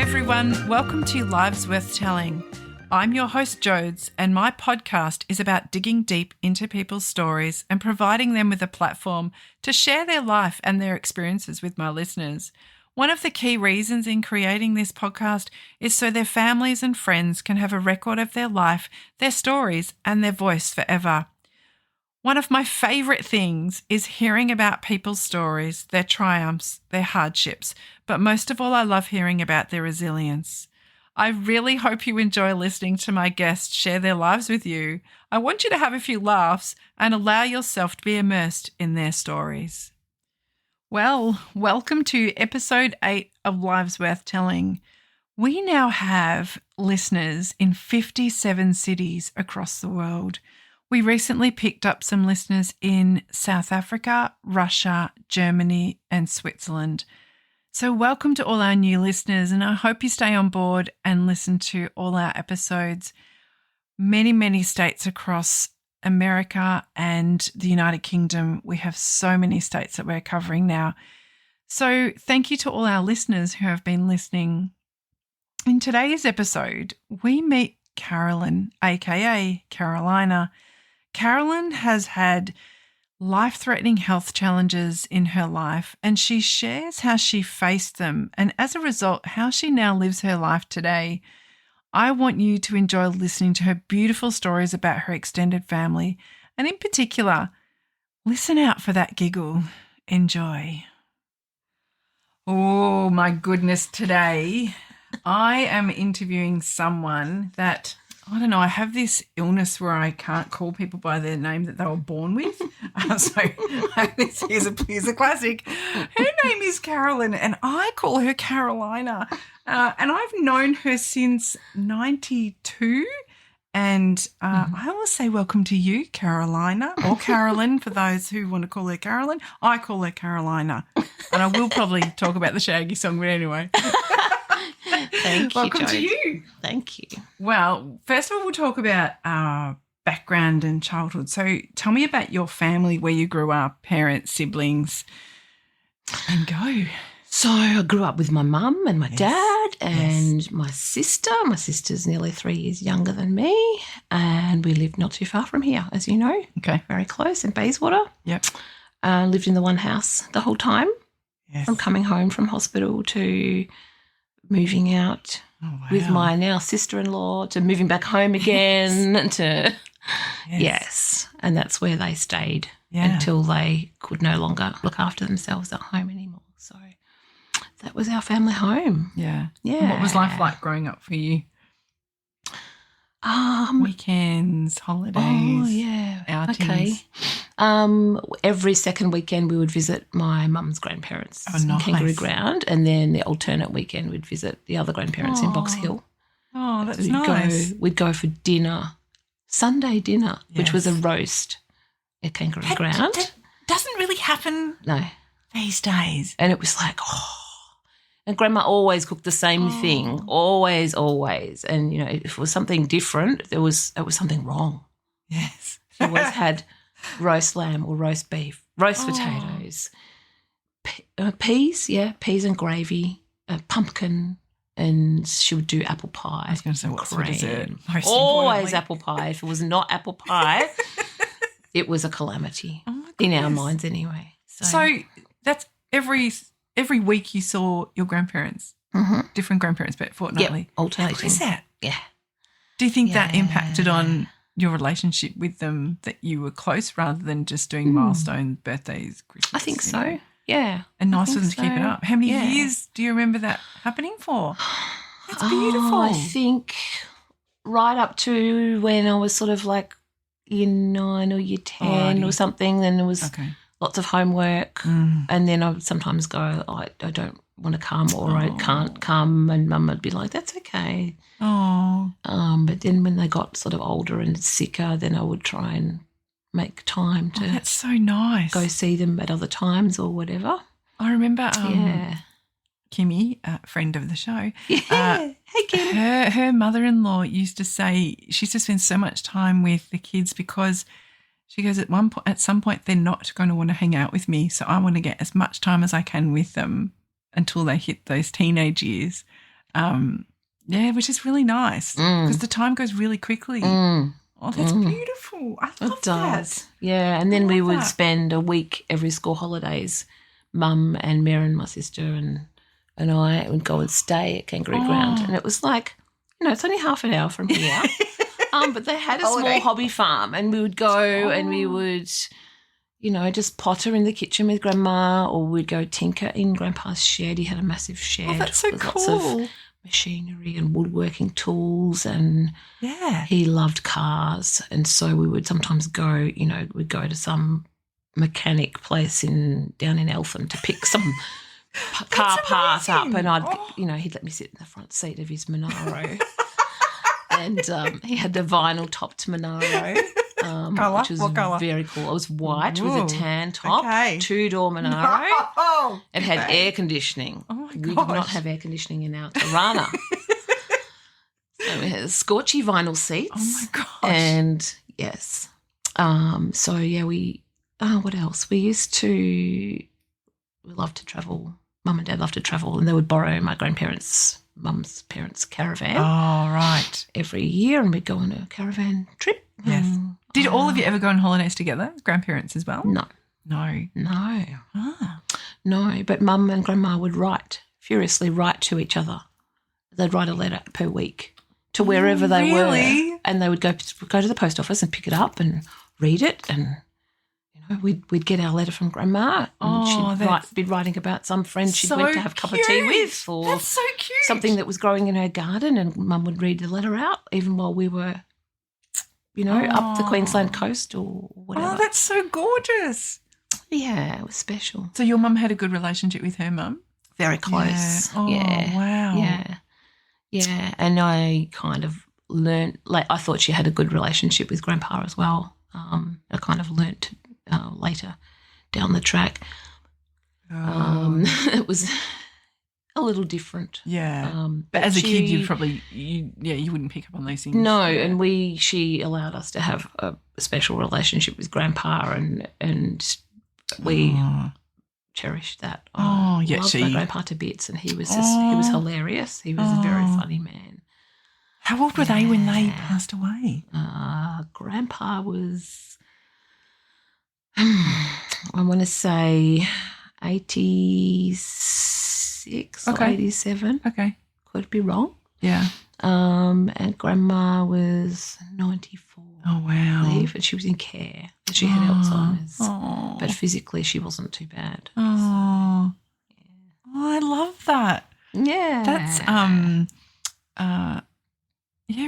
everyone. Welcome to Lives Worth Telling. I'm your host, Jodes, and my podcast is about digging deep into people's stories and providing them with a platform to share their life and their experiences with my listeners. One of the key reasons in creating this podcast is so their families and friends can have a record of their life, their stories, and their voice forever. One of my favourite things is hearing about people's stories, their triumphs, their hardships, but most of all, I love hearing about their resilience. I really hope you enjoy listening to my guests share their lives with you. I want you to have a few laughs and allow yourself to be immersed in their stories. Well, welcome to episode 8 of Lives Worth Telling. We now have listeners in 57 cities across the world. We recently picked up some listeners in South Africa, Russia, Germany, and Switzerland. So welcome to all our new listeners, and I hope you stay on board and listen to all our episodes. Many states across America and the United Kingdom. We have so many states that we're covering now. So thank you to all our listeners who have been listening. In today's episode, we meet Carolyn, aka Carolina. Carolyn has had life-threatening health challenges in her life, and she shares how she faced them and as a result, how she now lives her life today. I want you to enjoy listening to her beautiful stories about her extended family, and in particular, listen out for that giggle. Enjoy. Oh my goodness, today I am interviewing someone that, I don't know, I have this illness where I can't call people by their name that they were born with. Here's a classic. Her name is Carolyn and I call her Carolina. And I've known her since 92. And I will say welcome to you, Carolina, or Carolyn for those who want to call her Carolyn. I call her Carolina. And I will probably talk about the Shaggy song, but anyway. Thank you, welcome Jode. to you. Thank you. Well, first of all, we'll talk about background and childhood. So tell me about your family, where you grew up, parents, siblings, and go. So I grew up with my mum and my dad and my sister. My sister's nearly 3 years younger than me, and we lived not too far from here, as you know. Okay. Very close in Bayswater. Yep. Lived in the one house the whole time, from coming home from hospital to moving out with my now sister-in-law to moving back home again to and that's where they stayed until they could no longer look after themselves at home anymore. So that was our family home. Yeah. And what was life like growing up for you? Weekends, holidays, outings. Okay. Every second weekend we would visit my mum's grandparents in Kangaroo Ground, and then the alternate weekend we'd visit the other grandparents in Box Hill. Oh, that's so nice. We'd go for dinner, Sunday dinner, which was a roast at Kangaroo Ground. That doesn't really happen these days. And it was like, and Grandma always cooked the same thing, always. And, you know, if it was something different, it was something wrong. Yes. She always had roast lamb or roast beef, roast potatoes, peas and gravy, pumpkin, and she would do apple pie. I was going to say, what's for dessert? Always apple pie. If it was not apple pie, it was a calamity in our minds anyway. So that's every week you saw your grandparents, different grandparents, but fortnightly. Yep, alternating. How is that? Yeah. Do you think that impacted on your relationship with them, that you were close rather than just doing milestone birthdays, Christmas? I think so, yeah. And nice of them to keep it up. How many years do you remember that happening for? That's beautiful. I think right up to when I was sort of like year 9 or year 10 or something, then there was lots of homework, and then I would sometimes go, I don't want to come, or I can't come, and Mum would be like, that's okay. But then when they got sort of older and sicker, then I would try and make time to that's so nice. Go see them at other times or whatever. I remember Kimmy, a friend of the show. Hey, Kim. Her mother-in-law used to say she used to spend so much time with the kids because she goes, at some point they're not going to want to hang out with me, so I want to get as much time as I can with them until they hit those teenage years. Yeah, which is really nice because the time goes really quickly. Oh, that's beautiful. I love that. Yeah, and then we would spend a week every school holidays. Mum and Maren, my sister, and I would go and stay at Kangaroo Ground. And it was like, it's only half an hour from here. But they had a small hobby farm, and we would go and we would, just potter in the kitchen with Grandma, or we'd go tinker in Grandpa's shed. He had a massive shed. Oh, that's so with cool. Lots of machinery and woodworking tools, and he loved cars. And so we would sometimes go, we'd go to some mechanic place down in Eltham to pick some car parts up, and he'd let me sit in the front seat of his Monaro. And he had the vinyl topped Monaro, which was very cool. It was white with a tan top, 2-door Monaro. It had air conditioning. Oh my gosh. We did not have air conditioning in our Tirana. So we had scorchy vinyl seats. Oh my gosh. And yes. What else? We loved to travel. Mum and Dad loved to travel, and they would borrow my mum's parents' caravan. Oh, right. Every year, and we'd go on a caravan trip. Yes. Did all of you ever go on holidays together, grandparents as well? No. No, but Mum and Grandma would furiously write to each other. They'd write a letter per week to wherever they were, and they would go to the post office and pick it up and read it, and we'd get our letter from Grandma, and she'd be writing about some friend she'd went to have a cup of tea with, or that's so cute. Something that was growing in her garden, and Mum would read the letter out even while we were, up the Queensland coast or whatever. Oh, that's so gorgeous. Yeah, it was special. So your mum had a good relationship with her mum? Very close. Yeah. Oh, yeah. Wow. Yeah, and I kind of learned, I thought she had a good relationship with Grandpa as well. I kind of learnt later down the track. It was a little different. Yeah. But as a kid, you wouldn't pick up on those things. No, and she allowed us to have a special relationship with Grandpa, and we cherished that. Oh, yeah. Loved my Grandpa to bits, and he was hilarious. He was a very funny man. How old were they when they passed away? Grandpa was, I want to say 86 or 87. Okay. Could be wrong. Yeah. And Grandma was 94. Oh, wow. I believe, and she was in care. And she had Alzheimer's. Oh. But physically she wasn't too bad. Oh. Yeah. Oh, I love that. Yeah. That's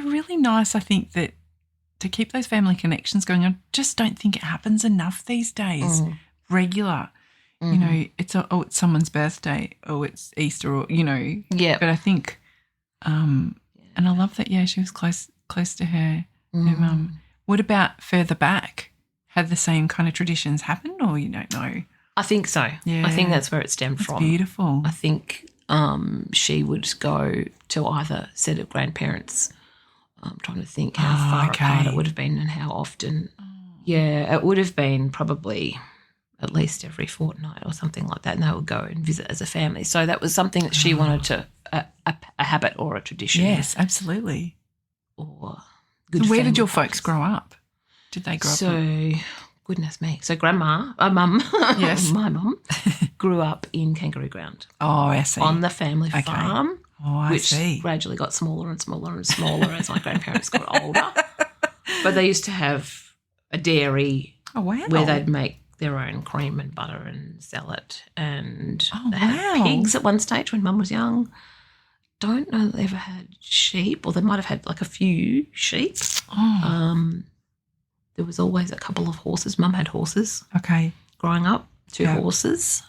really nice, I think, that to keep those family connections going. I just don't think it happens enough these days. Regular. Mm-hmm. It's someone's birthday, or it's Easter, or Yeah. But I think and I love that, she was close to her mum. What about further back? Had the same kind of traditions happen, or you don't know? I think so. Yeah. I think that's where it stemmed from. Beautiful. I think she would go to either set of grandparents. I'm trying to think how far apart it would have been and how often. Oh. Yeah, it would have been probably at least every fortnight or something like that, and they would go and visit as a family. So that was something that she wanted to, a habit or a tradition. Yes, absolutely. Or good. So where did your folks grow up? Did they grow up? So, goodness me. So Mum, yes, my mum grew up in Kangaroo Ground. Oh, I see. On the family farm. Oh, I which see. Gradually got smaller and smaller and smaller as my grandparents got older. But they used to have a dairy where they'd make their own cream and butter and sell it. And they had pigs at one stage when Mum was young. Don't know that they ever had sheep, or they might have had like a few sheep. Oh. There was always a couple of horses. Mum had horses. Okay. Growing up, 2 horses.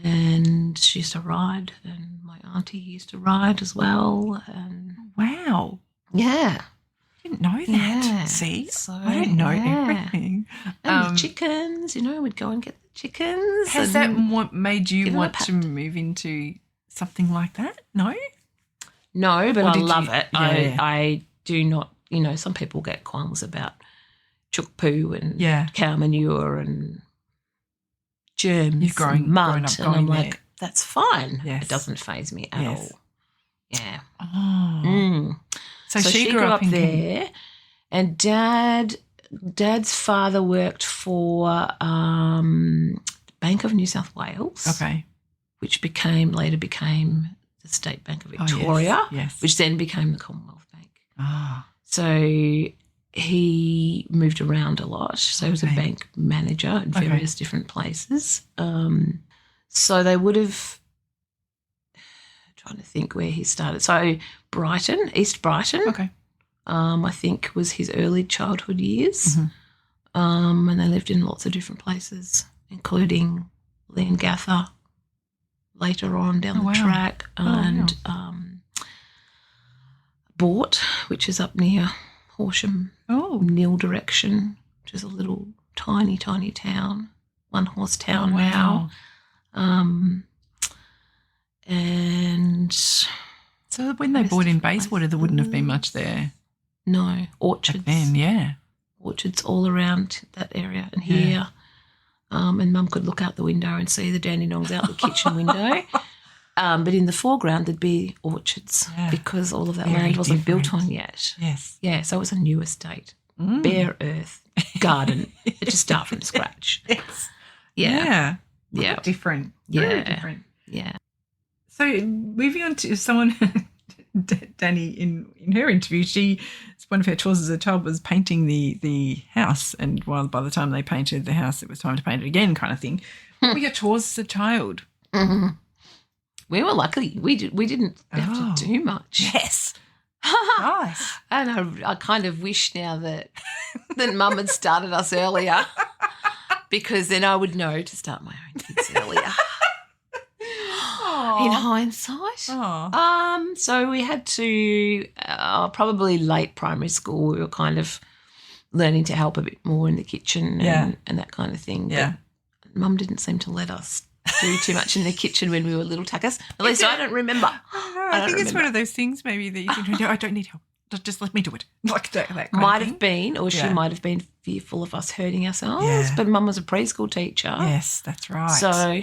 And she used to ride, and my auntie used to ride as well. And wow. Yeah. I didn't know that. Yeah. See? So, I don't know everything. And the chickens, we'd go and get the chickens. Has that made you want to move into something like that? No? No, but I love it. Yeah. I do not, some people get qualms about chook poo and cow manure and germs and mud. And I'm like, that's fine. Yes. It doesn't faze me at all. Yeah. Oh. So she grew up there, and Dad's father worked for Bank of New South Wales. Okay. Which later became the State Bank of Victoria, yes. which then became the Commonwealth Bank. Ah. So he moved around a lot. So he was a bank manager at various different places. So they would have, trying to think where he started. So Brighton, East Brighton, I think was his early childhood years. Mm-hmm. And they lived in lots of different places, including Leongatha later on down the track, and Bort, which is up near Horsham, Nil direction, which is a little tiny town, one-horse town now. And so when they bought in Bayswater, there wouldn't have been much there. No, orchards. Back then, orchards all around that area and here. And Mum could look out the window and see the Dandenongs out the kitchen window. But in the foreground there'd be orchards because all of that land wasn't built on yet. Yes. Yeah, so it was a new estate. Bare earth, garden. It just start from scratch. Yes. Yeah. Yeah. Different. Very different. Yeah. So moving on to someone, Danny, in her interview, one of her chores as a child was painting the house, and by the time they painted the house, it was time to paint it again, kind of thing. What were your chores as a child? Mm-hmm. We were lucky. We didn't have to do much. Yes. Nice. And I kind of wish now that Mum had started us earlier, because then I would know to start my own kids earlier. In hindsight. So we had to, probably late primary school, we were kind of learning to help a bit more in the kitchen and that kind of thing. Yeah. But Mum didn't seem to let us do too much in the kitchen when we were little tuckers. At least I don't remember. I think it's one of those things maybe that you think, no, I don't need help. Just let me do it. Like that kind might of thing. Have been, or she might have been fearful of us hurting ourselves. But Mum was a preschool teacher. Yes, that's right. So,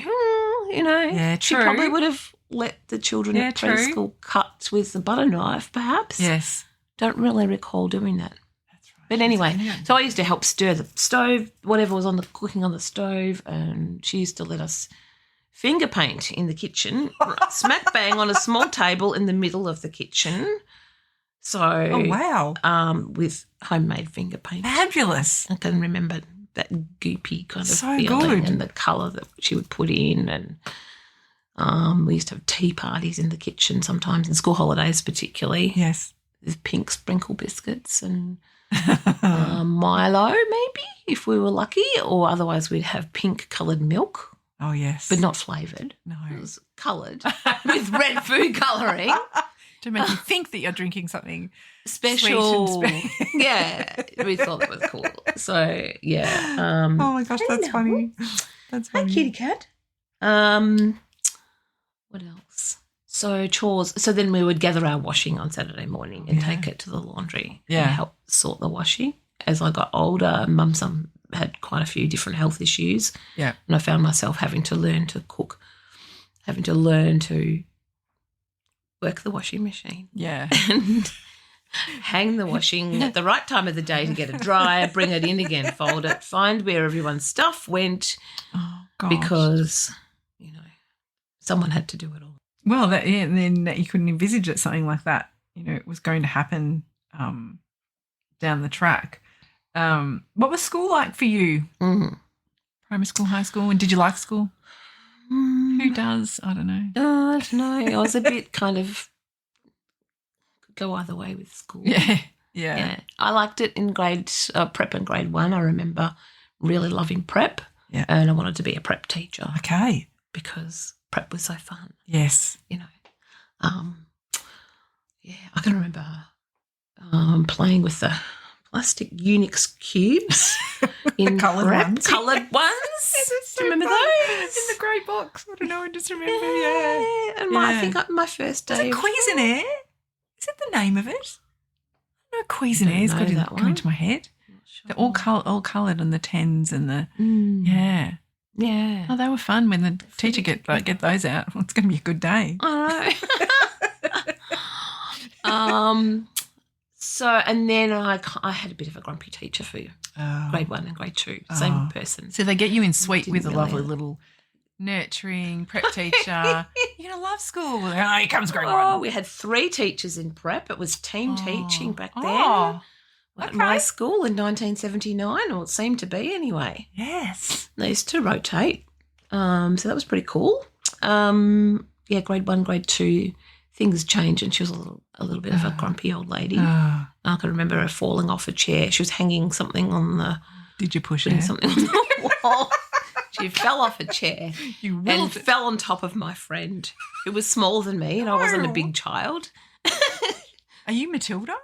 she probably would have let the children at preschool cut with the butter knife, perhaps. Yes. Don't really recall doing that. That's right. But anyway, so I used to help stir the stove, whatever was cooking on the stove, and she used to let us finger paint in the kitchen, smack bang on a small table in the middle of the kitchen. So, with homemade finger paint. Fabulous. I can remember that goopy kind of so feeling good. And the colour that she would put in, and we used to have tea parties in the kitchen sometimes, in school holidays particularly. Yes. With pink sprinkle biscuits and Milo maybe, if we were lucky, or otherwise we'd have pink coloured milk. Oh, yes. But not flavoured. No. It was coloured with red food colouring. To make you think that you're drinking something special. Yeah, we thought that was cool. So, yeah. Oh, my gosh, that's funny. That's funny. Hi, kitty cat. What else? So, chores. So then we would gather our washing on Saturday morning and take it to the laundry and help sort the washing. As I got older, Mum had quite a few different health issues. Yeah. And I found myself having to learn to cook, having to learn to work the washing machine. Yeah. And hang the washing at the right time of the day to get it dry, bring it in again, fold it, find where everyone's stuff went. Oh, gosh. Because, someone had to do it all. Well, and then you couldn't envisage that something like that, it was going to happen down the track. What was school like for you? Mm. Primary school, high school, and did you like school? Who does? I don't know. I don't know. I was a bit kind of could go either way with school. Yeah. I liked it in prep and grade 1. I remember really loving prep. Yeah. And I wanted to be a prep teacher. Okay. Because prep was so fun. Yes. I can remember playing with the plastic Unix cubes in coloured ones. Coloured ones. So do you remember those? In the grey box. I don't know. I just remember. Yeah. And I think my first day. Was it Cuisinart? Is it the name of it? No, Cuisinart's got into my head. Sure. They're all coloured on the 10s and the Yeah. Oh, they were fun when the teacher get those out. Well, it's going to be a good day. I know. So, and then I had a bit of a grumpy teacher for grade 1 and grade 2, same person. So they get you in sweet with a lovely little nurturing prep teacher. You're going to love school. Oh, here comes grade 1. Oh, we had 3 teachers in prep. It was team teaching back then. At my school in 1979, or it seemed to be anyway. Yes. They used to rotate. So that was pretty cool. Grade 1, grade 2, things changed, and she was a little bit of a grumpy old lady. I can remember her falling off a chair. She was hanging something on the... Did you push her? Something on the wall. She fell off a chair and fell on top of my friend, who was smaller than me, and I wasn't a big child. Are you Matilda?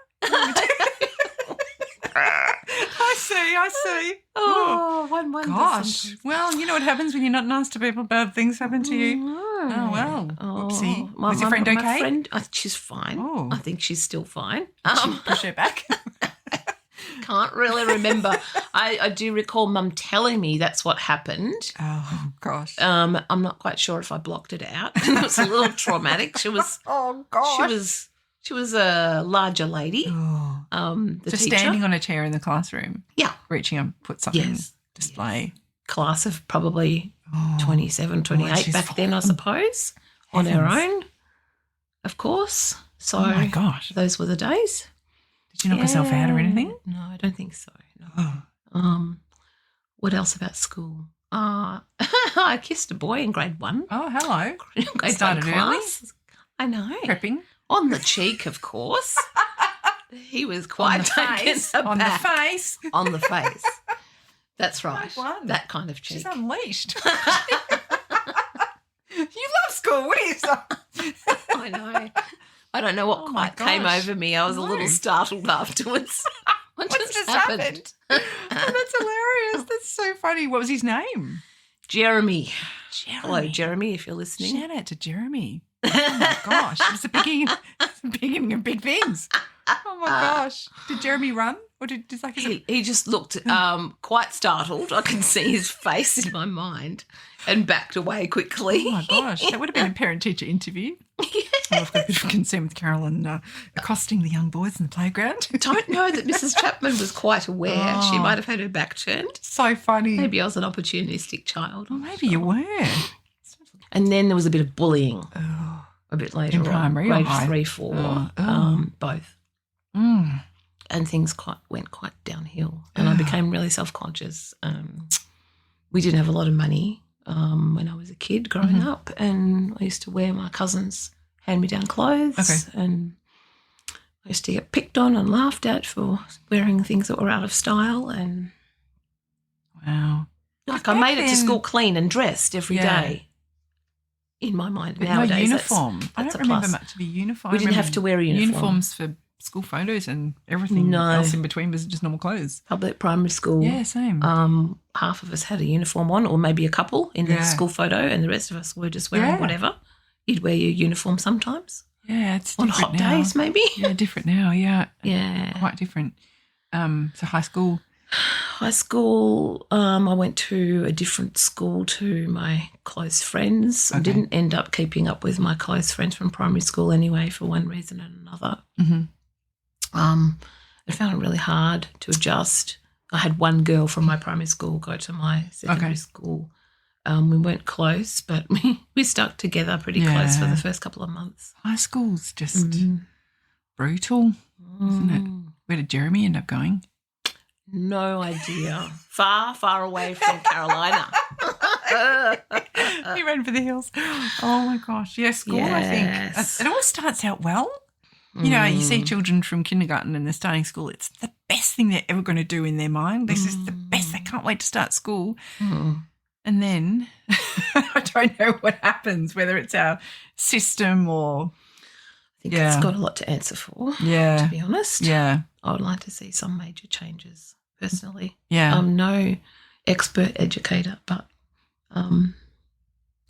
I see. Oh, one gosh. Well, you know what happens when you're not nice to people, bad things happen to you. Oh, well. Oopsie. Was your friend okay? My friend, she's fine. Oh. I think she's still fine. Push her back? Can't really remember. I do recall Mum telling me that's what happened. Oh, gosh. I'm not quite sure if I blocked it out. It was a little traumatic. She was... Oh, gosh. She was a larger lady. Oh. The so teacher. Standing on a chair in the classroom. Yeah. Reaching up, put something in display. Class of probably 27, 28 back then, I suppose, on her own, of course. So oh, my gosh. Those were the days. Did you knock yourself out or anything? No, I don't think so. No. What else about school? I kissed a boy in grade 1. Oh, hello. Grade Started 1 early. class. I know. Prepping. On the cheek, of course. He was quite taken aback. On the face. On the face. That's right. One. That kind of cheek. She's unleashed. You love school. What are you saying? I know. I don't know what quite came over me. I was a little startled afterwards. What just happened? Oh, that's hilarious. That's so funny. What was his name? Jeremy. Hello, Jeremy, if you're listening. Shout out to Jeremy. Oh, my gosh. It was the beginning of big things. Oh, my gosh. Did Jeremy run? Or did like he just looked quite startled. I can see his face in my mind and backed away quickly. Oh, my gosh. That would have been a parent-teacher interview. Yes. I've got a bit of concern with Carolyn accosting the young boys in the playground. Don't know that Mrs. Chapman was quite aware. She might have had her back turned. So funny. Maybe I was an opportunistic child. Well, maybe you were. And then there was a bit of bullying a bit later in primary, grade 3, 4, both. Mm. And things went quite downhill, and I became really self-conscious. We didn't have a lot of money when I was a kid growing up, and I used to wear my cousins' hand-me-down clothes, and I used to get picked on and laughed at for wearing things that were out of style. And wow, like I made it to school clean and dressed every day. In my mind, but nowadays, no uniform. That's I don't remember much of a uniform. We didn't have to wear a uniform. Uniforms for school photos and everything else in between was just normal clothes. Public primary school. Yeah, same. Half of us had a uniform on, or maybe a couple in the school photo, and the rest of us were just wearing whatever. You'd wear your uniform sometimes. Yeah, it's on different hot now. Days maybe. Yeah, different now. Yeah, yeah, quite different. So high school. High school, I went to a different school to my close friends. I didn't end up keeping up with my close friends from primary school anyway, for one reason and another. I found it really hard to adjust. I had one girl from my primary school go to my secondary school. We weren't close, but we stuck together pretty close for the first couple of months. High school's just brutal, isn't it? Where did Jeremy end up going? No idea. Far, far away from Carolina. He ran for the hills. Oh, my gosh. Yeah, school, I think. It always starts out well. You know, you see children from kindergarten and they're starting school. It's the best thing they're ever going to do in their mind. This is the best. They can't wait to start school. And then I don't know what happens, whether it's our system or... I think it's got a lot to answer for, to be honest. Yeah. I would like to see some major changes personally. Yeah. I'm no expert educator, but I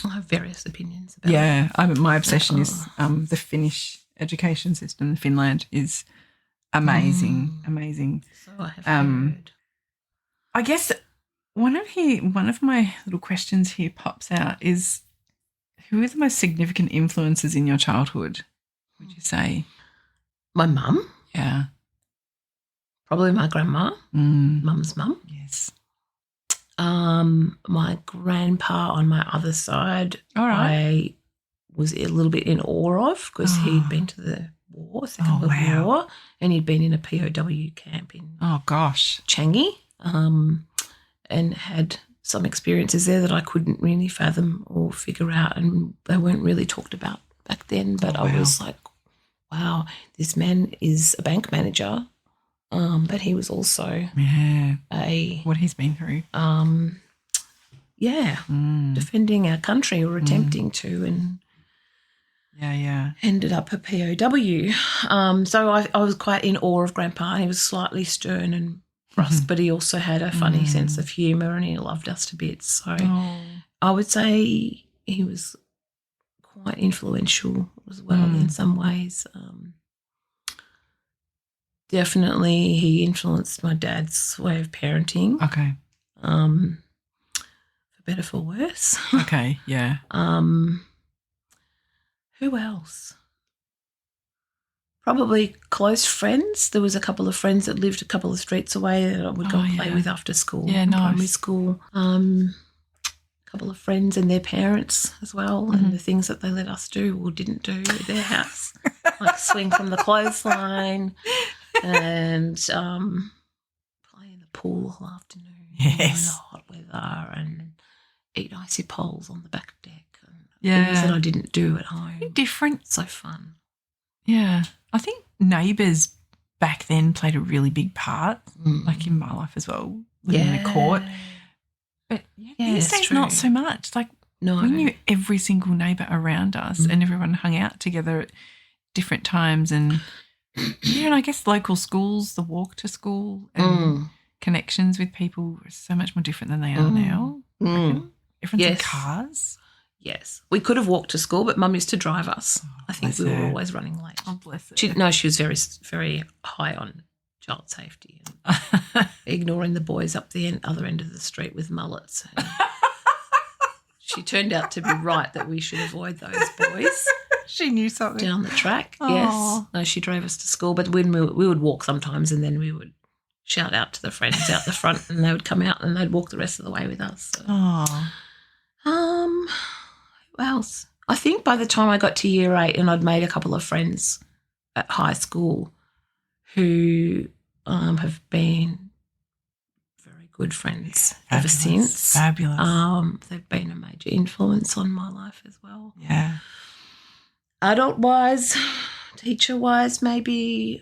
have various opinions about it. My obsession is the Finnish education system. Finland is amazing, amazing. So I have heard. I guess one of my little questions here pops out is, who are the most significant influences in your childhood, would you say? My mum. Yeah. Probably my grandma, mum's mum. Yes. My grandpa on my other side, All right. I was a little bit in awe of because he'd been to the war, Second World War, and he'd been in a POW camp in Changi, and had some experiences there that I couldn't really fathom or figure out, and they weren't really talked about back then. But I was like, wow, this man is a bank manager, but he was also what he's been through. Defending our country or attempting to, and ended up a POW. So I was quite in awe of Grandpa. He was slightly stern and brusque, but he also had a funny sense of humour, and he loved us to bits. So I would say he was quite influential as well in some ways. Definitely he influenced my dad's way of parenting. Okay. For better, for worse. Okay, yeah. Who else? Probably close friends. There was a couple of friends that lived a couple of streets away that I would go and play with after school. Yeah, nice. Primary school. A couple of friends and their parents as well, and the things that they let us do or didn't do at their house, like swing from the clothesline and play in the pool all afternoon in the hot weather, and eat icy poles on the back deck. Things that I didn't do at home. Different. So fun. Yeah. I think neighbours back then played a really big part, like in my life as well, living in a court. But these days, not so much. Like, we knew every single neighbour around us, and everyone hung out together at different times. And, and I guess local schools, the walk to school and connections with people are so much more different than they are now. Everyone's in cars. Yes. We could have walked to school, but Mum used to drive us. I think we were always running late. Oh, bless her. She was very, very high on child safety and ignoring the boys up the other end of the street with mullets. And she turned out to be right that we should avoid those boys. She knew something. Down the track, yes. No, she drove us to school, but when we would walk sometimes, and then we would shout out to the friends out the front, and they would come out and they'd walk the rest of the way with us. So. Who else? I think by the time I got to year 8 and I'd made a couple of friends at high school who have been very good friends ever since. Fabulous. They've been a major influence on my life as well. Yeah. Adult-wise, teacher-wise, maybe.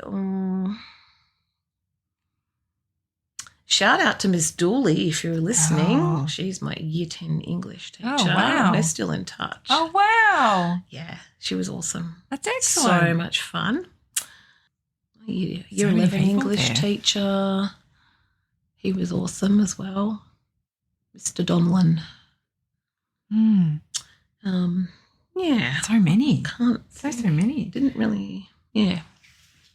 Shout out to Miss Dooley if you're listening. Oh. She's my year 10 English teacher. Oh, wow. We're still in touch. Oh, wow. Yeah, she was awesome. That's excellent. So much fun. Year 11 English teacher. He was awesome as well. Mr. Donlan. Yeah. So many. So many. Didn't really, yeah.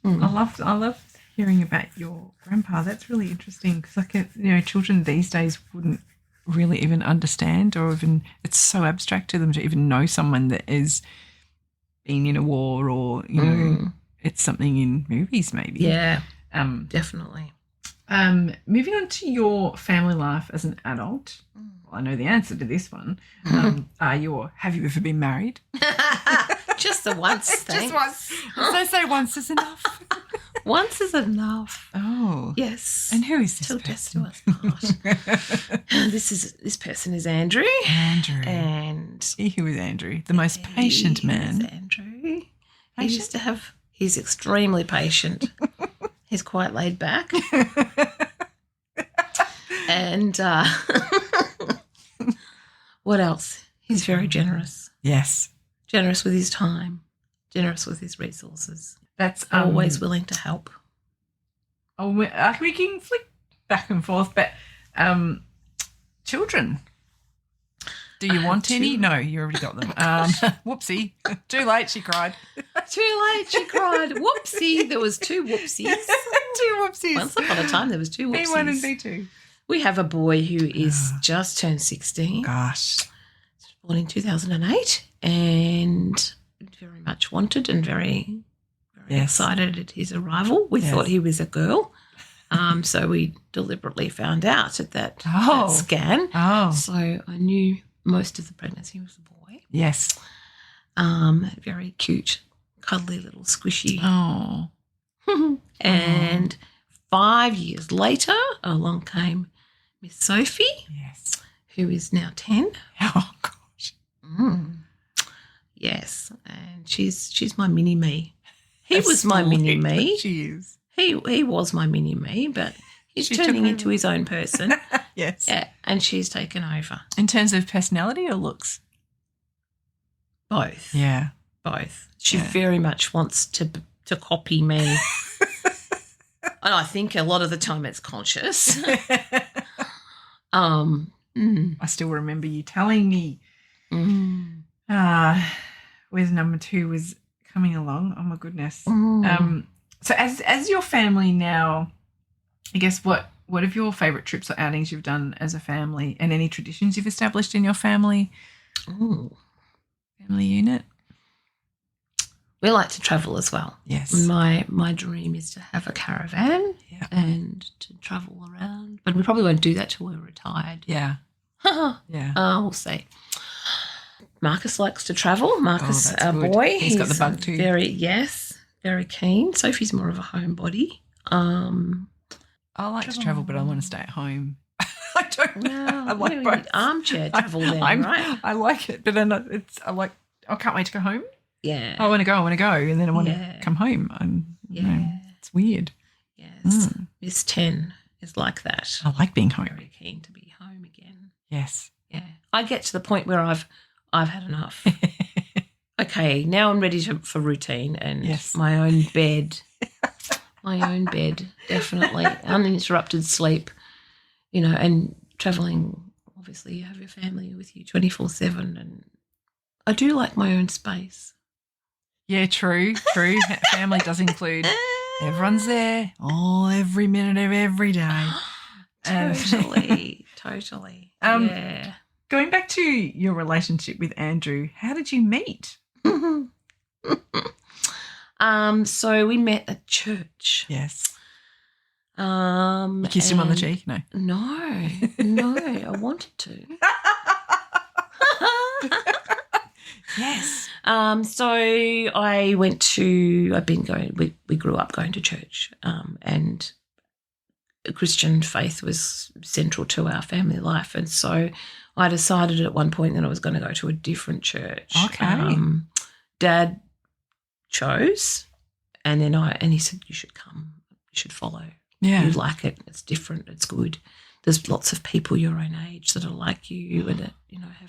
I love hearing about your grandpa. That's really interesting because children these days wouldn't really even understand, or even it's so abstract to them to even know someone that has been in a war, or it's something in movies maybe. Yeah, definitely. Moving on to your family life as an adult. Well, I know the answer to this one. Have you ever been married? Just the once thing. Just once. So say once is enough. Once is enough. Oh. Yes. And who is this Till person? death do us part. This person is Andrew. Andrew. And who is Andrew? The most patient man. Is Andrew. He's extremely patient. He's quite laid back. And what else? He's very generous. Yes. Generous with his time, generous with his resources. That's always willing to help. Oh, we can flick back and forth, but children. Do you want any? No, you already got them. Whoopsie. Too late, she cried. Too late, she cried. Whoopsie. There was 2 whoopsies. 2 whoopsies. Once upon a time, there was 2 whoopsies. B1 and B2. We have a boy who is just turned 16. Gosh. Born in 2008 and very much wanted and very, very excited at his arrival. We thought he was a girl. So we deliberately found out at that scan. Oh. So I knew most of the pregnancy was a boy. Yes. Very cute, cuddly little squishy. Oh. And 5 years later, along came Miss Sophie, who is now 10. Oh, gosh. Yes, and she's my mini-me. He was my mini-me. She is. He was my mini-me, but he's turning into his own person. Yes. Yeah, and she's taken over. In terms of personality or looks? Both. Yeah. Both. She very much wants to copy me. And I think a lot of the time it's conscious. I still remember you telling me where's number 2 was coming along. Oh, my goodness. So as your family now, I guess what are your favourite trips or outings you've done as a family and any traditions you've established in your family? Family unit? We like to travel as well. Yes. My dream is to have a caravan and to travel around. But we probably won't do that till we're retired. Yeah. Yeah. We'll see. Marcus likes to travel. Marcus, our boy. He's got the bug too. Very keen. Sophie's more of a homebody. I like to travel, but I want to stay at home. I don't know. I like both. Armchair travel then, right? I like it, but then I can't wait to go home. Yeah. I want to go, and then I want to come home. It's weird. Yes. Miss 10 is like that. I like being home. Very keen to be home again. Yes. Yeah. I get to the point where I've had enough. Okay, now I'm ready for routine and my own bed. My own bed, definitely. Uninterrupted sleep, and travelling. Obviously, you have your family with you 24/7, and I do like my own space. Yeah, true. Family does include everyone's there every minute of every day. Totally. Going back to your relationship with Andrew, how did you meet? So we met at church. Yes. You kissed him on the cheek? No. No, I wanted to. Yes. So we grew up going to church, and Christian faith was central to our family life. And so I decided at one point that I was going to go to a different church. Okay. Dad chose, and he said, you should come, you should follow. Yeah. You like it. It's different. It's good. There's lots of people your own age that are like you and that,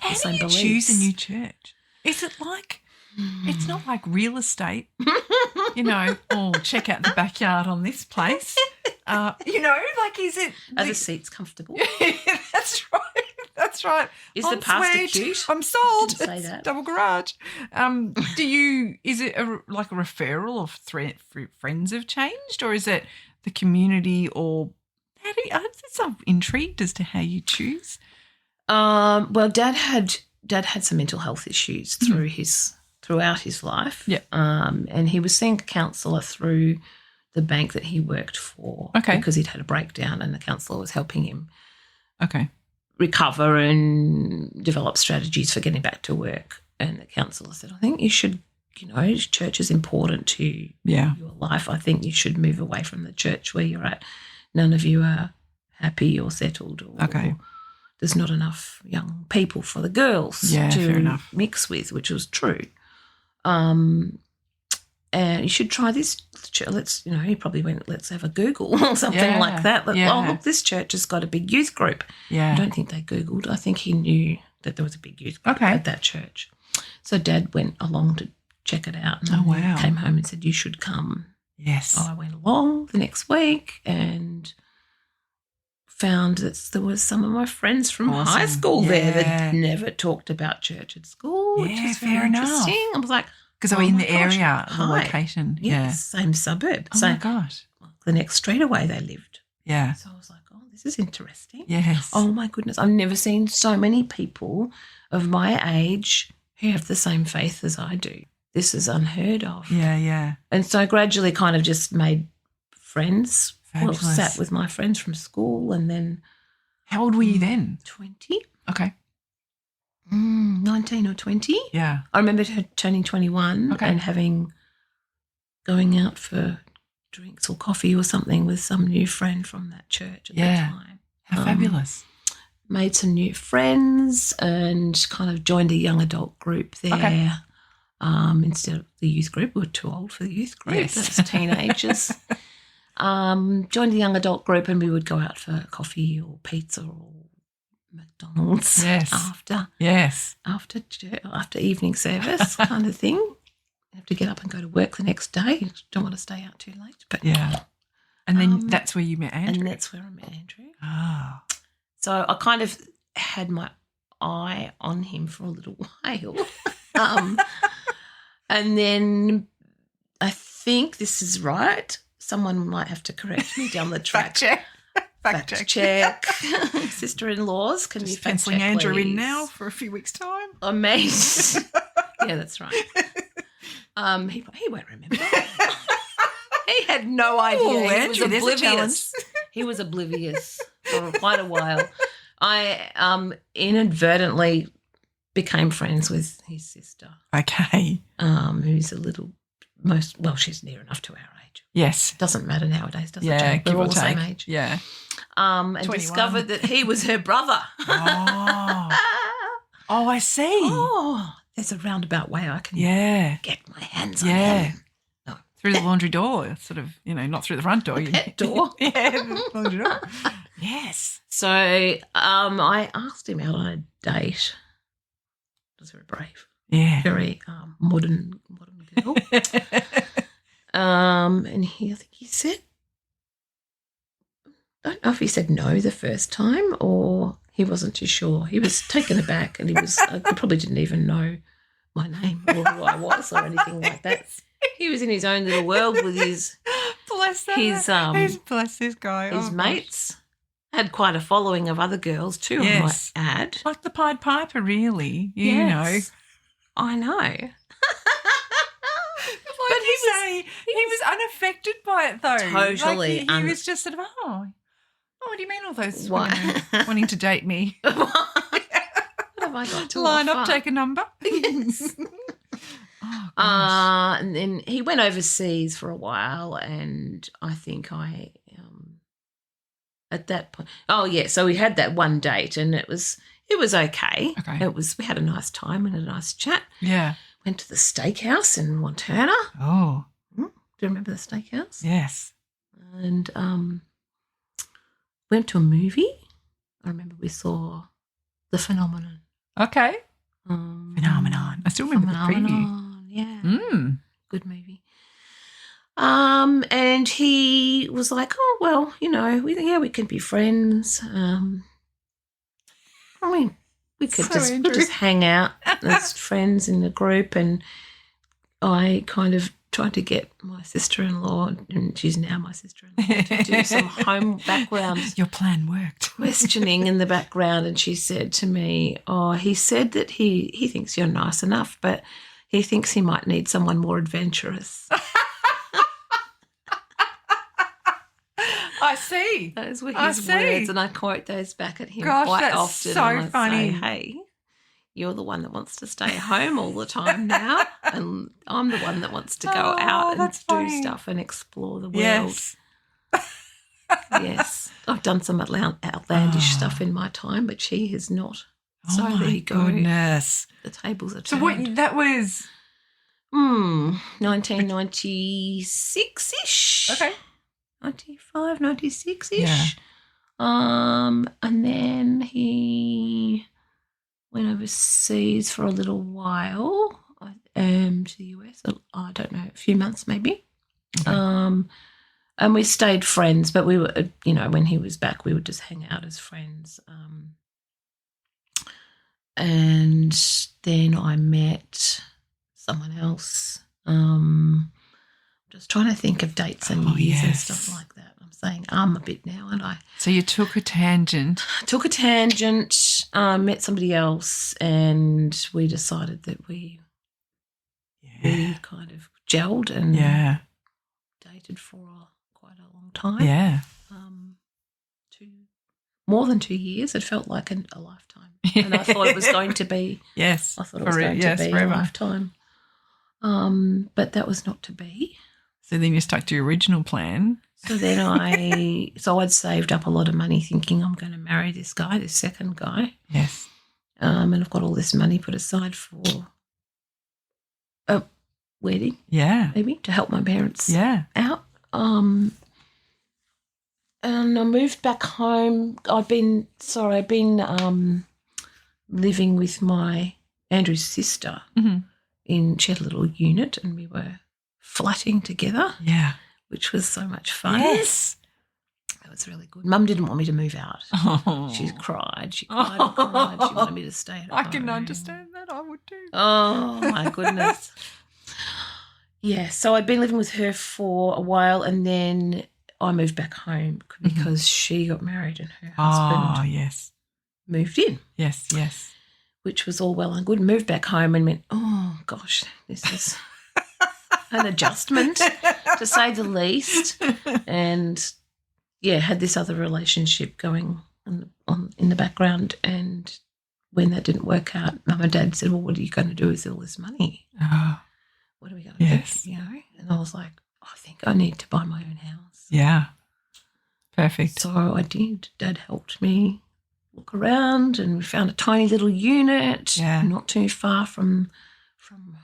have the same beliefs. How do you choose a new church? Is it like, it's not like real estate, check out the backyard on this place. Is it? Are the seats comfortable? That's right. Is the pastor cute? I'm sold. Didn't say that. Double garage. Is it a referral of friends have changed, or is it the community, or I'm intrigued as to how you choose. Well, Dad had some mental health issues throughout his life. Yeah. And he was seeing a counsellor through the bank that he worked for. Okay. Because he'd had a breakdown, and the counsellor was helping him. Okay. Recover and develop strategies for getting back to work. And the counsellor said, I think you should, church is important to your life. I think you should move away from the church where you're at. None of you are happy or settled, or there's not enough young people for the girls to mix with, which was true. And you should try this church. He probably went, let's have a Google or something like that. Oh, look, this church has got a big youth group. Yeah. I don't think they Googled. I think he knew that there was a big youth group at that church. So Dad went along to check it out and came home and said, you should come. Yes. So I went along the next week and found that there was some of my friends from high school there that never talked about church at school, which is very interesting. I was like, because they were in the area, the location. Yes, same suburb. Oh, my gosh. The next street away they lived. Yeah. So I was like, oh, this is interesting. Yes. Oh, my goodness. I've never seen so many people of my age who have the same faith as I do. This is unheard of. Yeah, yeah. And so I gradually kind of just made friends. Fabulous. Well, sat with my friends from school and then. How old were you then? 20. Okay. 19 or 20. Yeah. I remember turning 21 and going out for drinks or coffee or something with some new friend from that church at the time. How fabulous. Made some new friends and kind of joined a young adult group there. Okay. Instead of the youth group. We were too old for the youth group. Yes. That's teenagers. Joined a young adult group and we would go out for coffee or pizza or McDonald's after evening service kind of thing. You have to get up and go to work the next day. Don't want to stay out too late. But and then that's where you met Andrew. And that's where I met Andrew. Ah. So I kind of had my eye on him for a little while. And then I think this is right. Someone might have to correct me down the track. Fact check. Sister-in-laws, can you fact check, penciling Andrew please? in now for a few weeks' time. Amazing. Yeah, that's right. He won't remember. He had no idea. Oh, he Andrew, was oblivious. He was oblivious for quite a while. I inadvertently became friends with his sister. Okay. Who's a little she's near enough to our age. Yes. Doesn't matter nowadays, does it? Yeah, We're all the same age. Yeah. And 21. discovered that he was her brother. Oh, I see. Oh, there's a roundabout way I can get my hands on him. No. Through the laundry door, sort of, not through the front door. The pet door. The laundry door. Yes. So I asked him out on a date. He was very brave. Yeah. Very modern girl. And I think he said, I don't know if he said no the first time or he wasn't too sure. He was taken aback and he probably didn't even know my name or who I was or anything like that. He was in his own little world with his bless this guy. His mates. Had quite a following of other girls too, I might add. Like the Pied Piper, really. Yes. I know. But he was unaffected by it though. Totally. Like he was just sort of, what do you mean all those women are wanting to date me? What have I got to line offer? up, take a number. Yes. Oh, gosh. And then he went overseas for a while and I think at that point, so we had that one date and it was okay. We had a nice time and a nice chat. Yeah. Went to the steakhouse in Montana. Oh. Do you remember the steakhouse? Yes. And went to a movie. I remember we saw The Phenomenon. Okay. Phenomenon. I still remember the preview. Yeah. Good movie. And he was like, oh, well, we can be friends. We could just hang out as friends in the group. And I kind of tried to get my sister-in-law, and she's now my sister-in-law, to do some home background. Your plan worked. Questioning in the background. And she said to me, he said that he thinks you're nice enough, but he thinks he might need someone more adventurous. I see. Those were his words, and I quote those back at him quite that's often. So and I funny. say, hey, you're the one that wants to stay home all the time now, and I'm the one that wants to go out and do stuff and explore the world. Yes. Yes. I've done some outlandish stuff in my time, but she has not. So there you go. Goodness. The tables are turned. So what that was 1996-ish. Okay. 95, 96-ish. Yeah. And then he went overseas for a little while to the US. I don't know, a few months maybe. Okay. And we stayed friends, but we were, when he was back, we would just hang out as friends. And then I met someone else. I'm just trying to think of dates and years and stuff like that. I'm saying a bit now, aren't I? So you took a tangent. Met somebody else, and we decided that we kind of gelled and dated for quite a long time. Yeah. More than 2 years. It felt like a lifetime. And I thought it was going to be. Yes. I thought it was going to be a lifetime. But that was not to be. So then you stuck to your original plan. So then I'd saved up a lot of money thinking I'm going to marry this guy, this second guy. Yes. And I've got all this money put aside for a wedding. Yeah. Maybe to help my parents out. And I moved back home. I've been living with my Andrew's sister. Mm-hmm. She had a little unit, and we were flatting together. Yeah. Which was so much fun. Yes. That was really good. Mum didn't want me to move out. Oh. She cried. She cried and cried. She wanted me to stay at home. I can understand that. I would too. Oh, my goodness. Yeah, so I'd been living with her for a while, and then I moved back home because she got married and her husband moved in. Yes, yes. Which was all well and good. Moved back home and went, oh, gosh, this is an adjustment, to say the least. And, had this other relationship going in the background. And when that didn't work out, Mum and Dad said, well, what are you going to do with all this money? What are we going to do? You know? And I was like, I think I need to buy my own house. Yeah. Perfect. So I did. Dad helped me look around, and we found a tiny little unit not too far from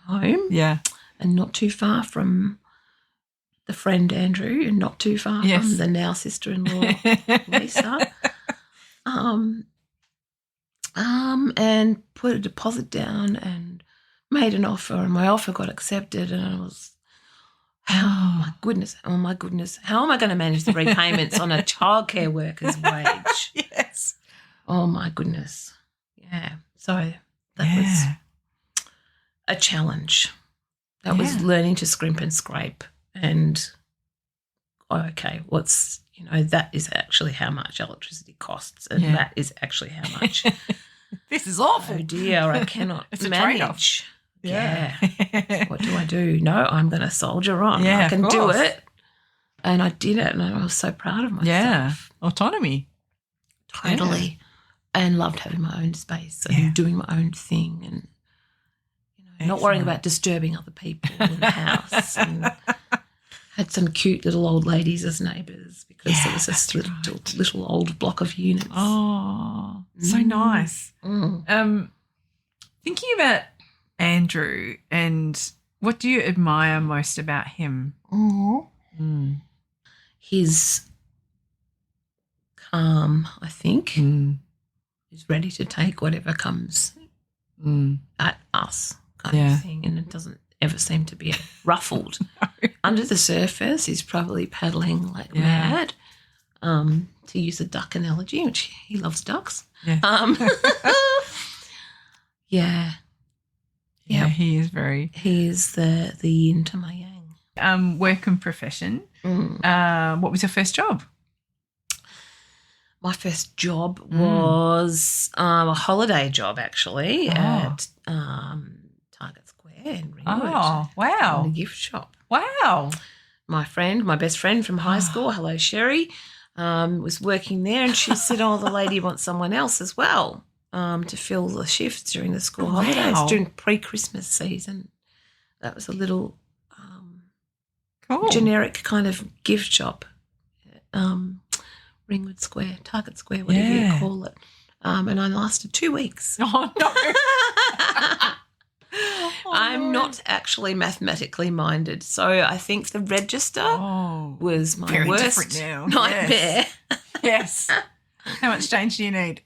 home. Yeah. And not too far from the friend Andrew, and not too far from the now sister-in-law Lisa. And put a deposit down and made an offer, and my offer got accepted, and I was, oh my goodness, how am I going to manage the repayments on a childcare worker's wage? Yes. Oh my goodness. Yeah. So that was a challenge. That was learning to scrimp and scrape, and that is actually how much electricity costs, and that is actually how much. This is awful. Oh dear, I cannot it's manage. A trade-off. Yeah. What do I do? No, I'm going to soldier on. Yeah, I can do it. And I did it, and I was so proud of myself. Yeah. Autonomy. Totally. Yeah. And loved having my own space and doing my own thing, and not worrying about disturbing other people in the house. And had some cute little old ladies as neighbours because there was this little old block of units. Oh, so nice. Thinking about Andrew, and what do you admire most about him? His calm, I think. He's ready to take whatever comes at us kind of thing, and it doesn't ever seem to be ruffled. No. Under the surface, he's probably paddling like mad, to use a duck analogy, which he loves ducks. Yeah. Yeah, he is very. He is the yin to my yang. Work and profession. What was your first job? My first job was a holiday job, actually, at Target Square in Ringwood. Oh, wow. In a gift shop. Wow. My best friend from high school, hello Sherry, was working there, and she said, the lady wants someone else as well. To fill the shifts during the school holidays during pre-Christmas season. That was a little generic kind of gift shop, Ringwood Square, Target Square, whatever you call it. And I lasted 2 weeks. Oh, no. I'm not actually mathematically minded, so I think the register was my very worst different now. nightmare. Yes. How much change do you need?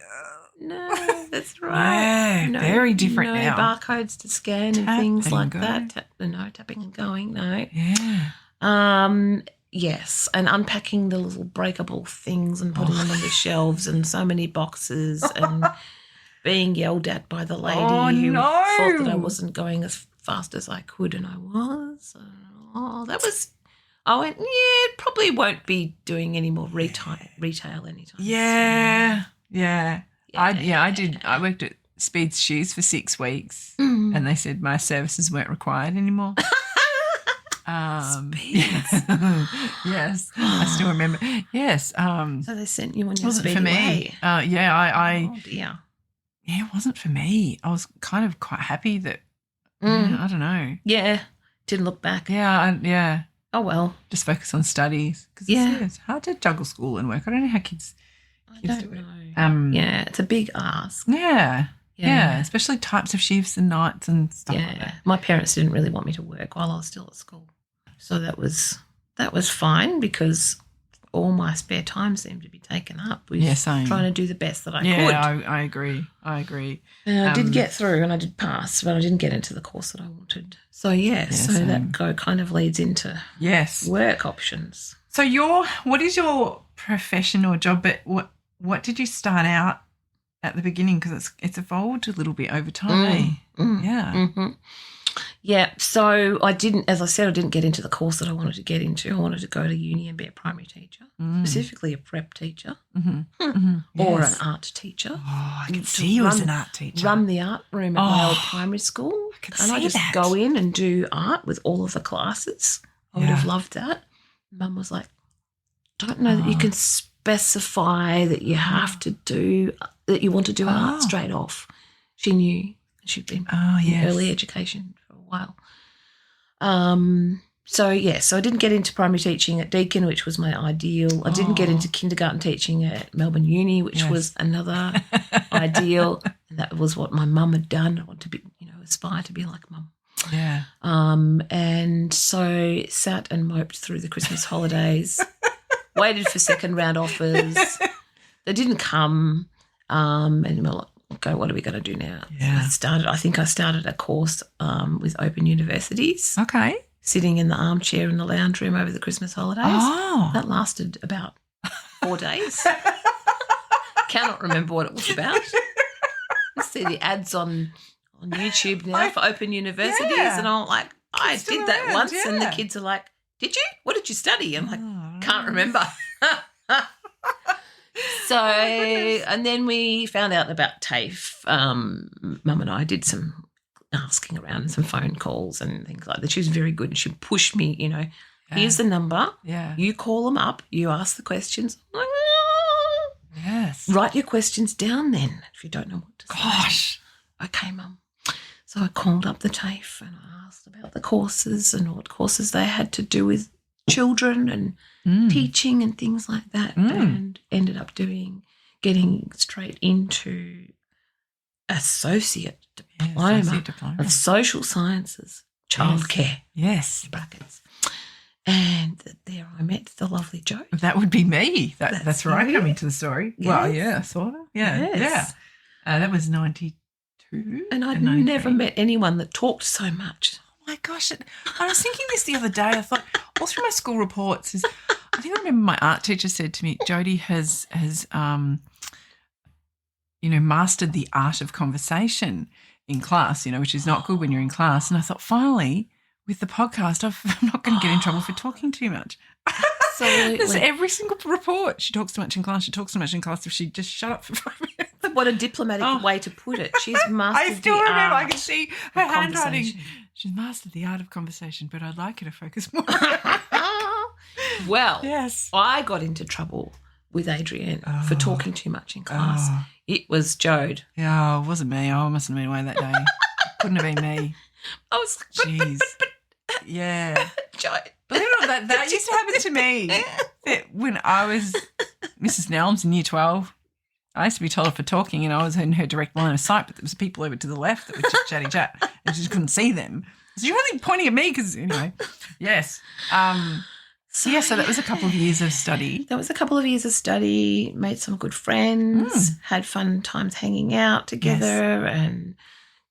No, that's right. Yeah, very different now. Barcodes to scan and things like that. No, tapping and going, no. Yeah. Yes, and unpacking the little breakable things and putting them on the shelves, and so many boxes, and being yelled at by the lady who thought that I wasn't going as fast as I could, and I was. That was I went, it probably won't be doing any more retail anytime soon. Yeah. I did. I worked at Speed's Shoes for 6 weeks and they said my services weren't required anymore. Yes. Yes, I still remember. Yes. So they sent you on your wasn't speedy for me. way. Oh dear. Yeah, it wasn't for me. I was kind of quite happy that. I don't know. Yeah, didn't look back. Yeah. Oh well. Just focus on studies because it's hard to juggle school and work. I don't know how kids do it. Yeah, it's a big ask. Yeah, especially types of shifts and nights and stuff like that. My parents didn't really want me to work while I was still at school. So that was fine because all my spare time seemed to be taken up with trying to do the best that I could. Yeah, I agree. And I did get through and I did pass, but I didn't get into the course that I wanted. So, that kind of leads into work options. So what is your profession or job, but what did you start out at the beginning? Because it's evolved a little bit over time, Yeah. Mm-hmm. Yeah, so I didn't get into the course that I wanted to get into. I wanted to go to uni and be a primary teacher, specifically a prep teacher or an art teacher. Oh, I can see you as an art teacher. Run the art room at my old primary school. I just go in and do art with all of the classes. I would have loved that. Mum was like, don't know that you can specify that you have to do, that you want to do art straight off. She knew. She'd been in early education for a while. So I didn't get into primary teaching at Deakin, which was my ideal. I didn't get into kindergarten teaching at Melbourne Uni, which was another ideal. And that was what my mum had done. I want to be, aspire to be like mum. Yeah. And so sat and moped through the Christmas holidays, waited for second round offers. They didn't come. And we're like, okay, what are we going to do now? Yeah. So I think I started a course with Open Universities. Okay. Sitting in the armchair in the lounge room over the Christmas holidays. Oh. That lasted about 4 days. Cannot remember what it was about. I see the ads on YouTube now for Open Universities and I'm like, I did that once and the kids are like, did you? What did you study? I'm like, can't remember. So, and then we found out about TAFE. Mum and I did some asking around and some phone calls and things like that. She was very good and she pushed me, here's the number. Yeah. You call them up. You ask the questions. I'm like, yes. Write your questions down then if you don't know what to say. Gosh. Okay, Mum. So I called up the TAFE and I asked about the courses and what courses they had to do with children and teaching and things like that and ended up getting straight into associate diploma of social sciences, childcare. Yes. Brackets. And there I met the lovely Jodes. That would be me. That's where I come into the story. Yes. Well, yeah, sort of. Yeah. Yes. Yeah. That was 92. And I'd never met anyone that talked so much. My gosh, I was thinking this the other day. I thought all through my school reports I think I remember my art teacher said to me, Jodie has mastered the art of conversation in class, which is not good when you're in class. And I thought, finally, with the podcast, I'm not going to get in trouble for talking too much. Absolutely. There's every single report. She talks too much in class. She talks too much in class if she just shut up for 5 minutes. What a diplomatic way to put it. She's mastered I still the remember. art I can see her handwriting. She's mastered the art of conversation, but I'd like her to focus more. Well, yes. I got into trouble with Adrienne for talking too much in class. It was Jode. Yeah, it wasn't me. I mustn't have been away that day. Couldn't have been me. I was like, jeez. Yeah. Jode. Believe it or not, that used to happen to me. When I was Mrs. Nelms in Year 12, I used to be told off for talking and I was in her direct line of sight, but there was people over to the left that were chatty chat and she just couldn't see them. So you're only pointing at me because, yes. So that was a couple of years of study. That was a couple of years of study, made some good friends, had fun times hanging out together and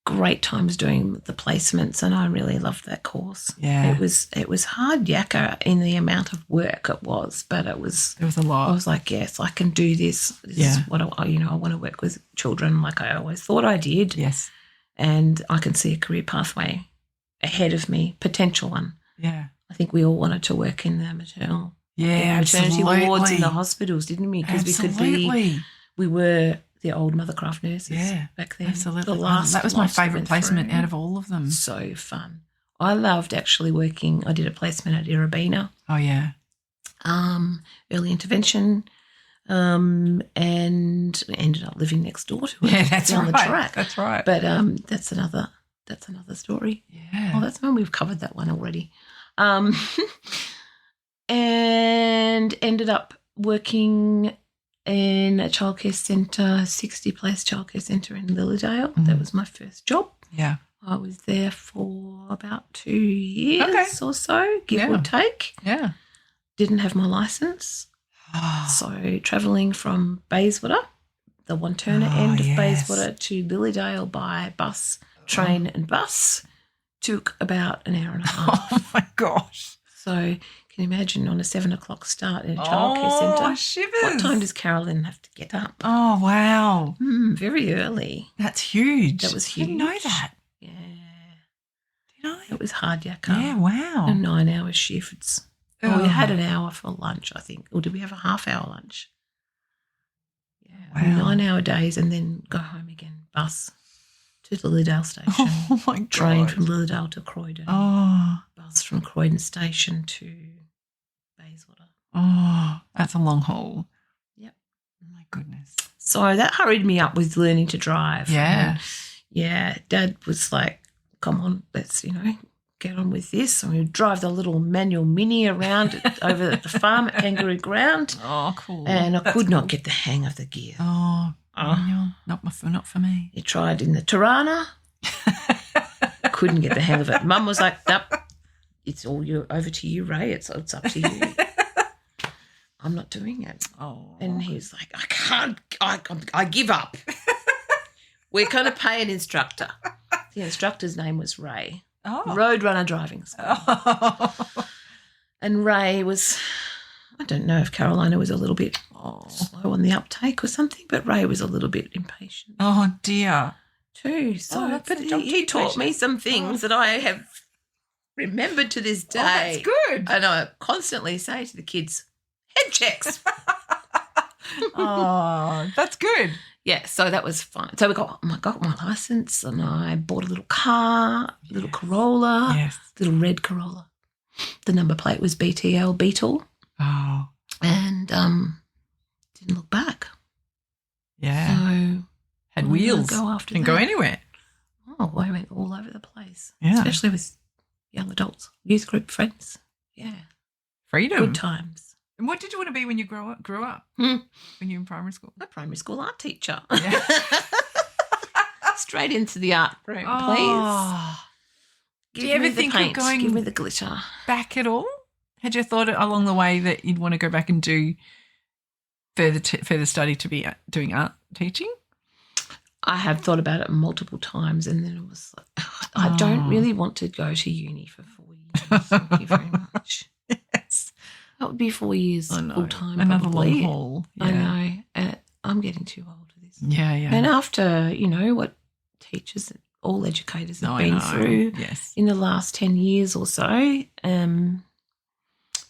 great times doing the placements, and I really loved that course. Yeah. It was hard yakka in the amount of work it was, but it was a lot. I was like, yes, I can do this. This is what I want to work with children like I always thought I did. Yes. And I can see a career pathway ahead of me, potential one. Yeah. I think we all wanted to work in the maternity absolutely. wards in the hospitals, didn't we? Because we were the old mothercraft nurses back then. Absolutely. That was my favourite placement out of all of them. So fun. I loved actually working. I did a placement at Irabina. Oh, yeah. Early intervention, and ended up living next door to it. Yeah, that's down right. the track. That's right. But that's another story. Yeah. Oh, that's one we've covered that one already. And ended up working in a childcare centre, 60-place childcare centre in Lilydale. Mm. That was my first job. Yeah. I was there for about 2 years or so, give or take. Yeah. Didn't have my licence. So travelling from Bayswater, the Wanturna end of Bayswater, to Lilydale by bus, train and bus took about an hour and a half. Oh, my gosh. So can you imagine on a 7 o'clock start in a childcare centre? Oh, shivers. What time does Carolyn have to get up? Oh, wow. Very early. That's huge. That was huge. I didn't know that. Yeah. Did I? It was hard yakka. Yeah, wow. And 9-hour shifts. Oh, we had an hour for lunch, I think. Or did we have a half-hour lunch? Yeah. Wow. 9-hour days and then go home again. Bus to the Lilydale station. Oh, my God. Train from Lilydale to Croydon. Oh. Bus from Croydon station to Bayswater. Oh, that's a long haul. Yep. Oh, my goodness. So that hurried me up with learning to drive. Yeah. And, Dad was like, come on, let's, get on with this. And we would drive the little manual Mini around over the farm at Kangaroo Ground. Oh, cool. And I could not get the hang of the gear. Oh, manual. Not for me. You tried in the Tirana. Couldn't get the hang of it. Mum was like, nope, it's all over to you, Ray. It's up to you. I'm not doing it. Oh. And he's like, I can't, I give up. We're going to pay an instructor. The instructor's name was Ray. Oh. Roadrunner driving school. Oh. And Ray was, I don't know if Carolina was a little bit slow on the uptake or something, but Ray was a little bit impatient. Oh, dear. Too. So, but he taught me some things that I have remembered to this day. Oh, that's good. And I constantly say to the kids, head checks. Oh, that's good. Yeah, so that was fun. So I got my license and I bought a little car, a little Corolla, little red Corolla. The number plate was BTL, Beetle. Oh. And didn't look back. Yeah. So had wheels. Go after and that. go anywhere. Oh, I went all over the place. Yeah. Especially with young adults, youth group friends. Yeah. Freedom. Good times. And what did you want to be when you grew up? When you were in primary school? A primary school art teacher. Yeah. Straight into the art room, please. Do you ever think of going give me the glitter back at all? Had you thought along the way that you'd want to go back and do further study to be doing art teaching? I have thought about it multiple times, and then it was like, I don't really want to go to uni for 4 years. Thank you very much. Yes. That would be 4 years full time. Another probably. long haul. Yeah. I know. I'm getting too old for this. Yeah, yeah. And after, what teachers, all educators have been through in the last 10 years or so,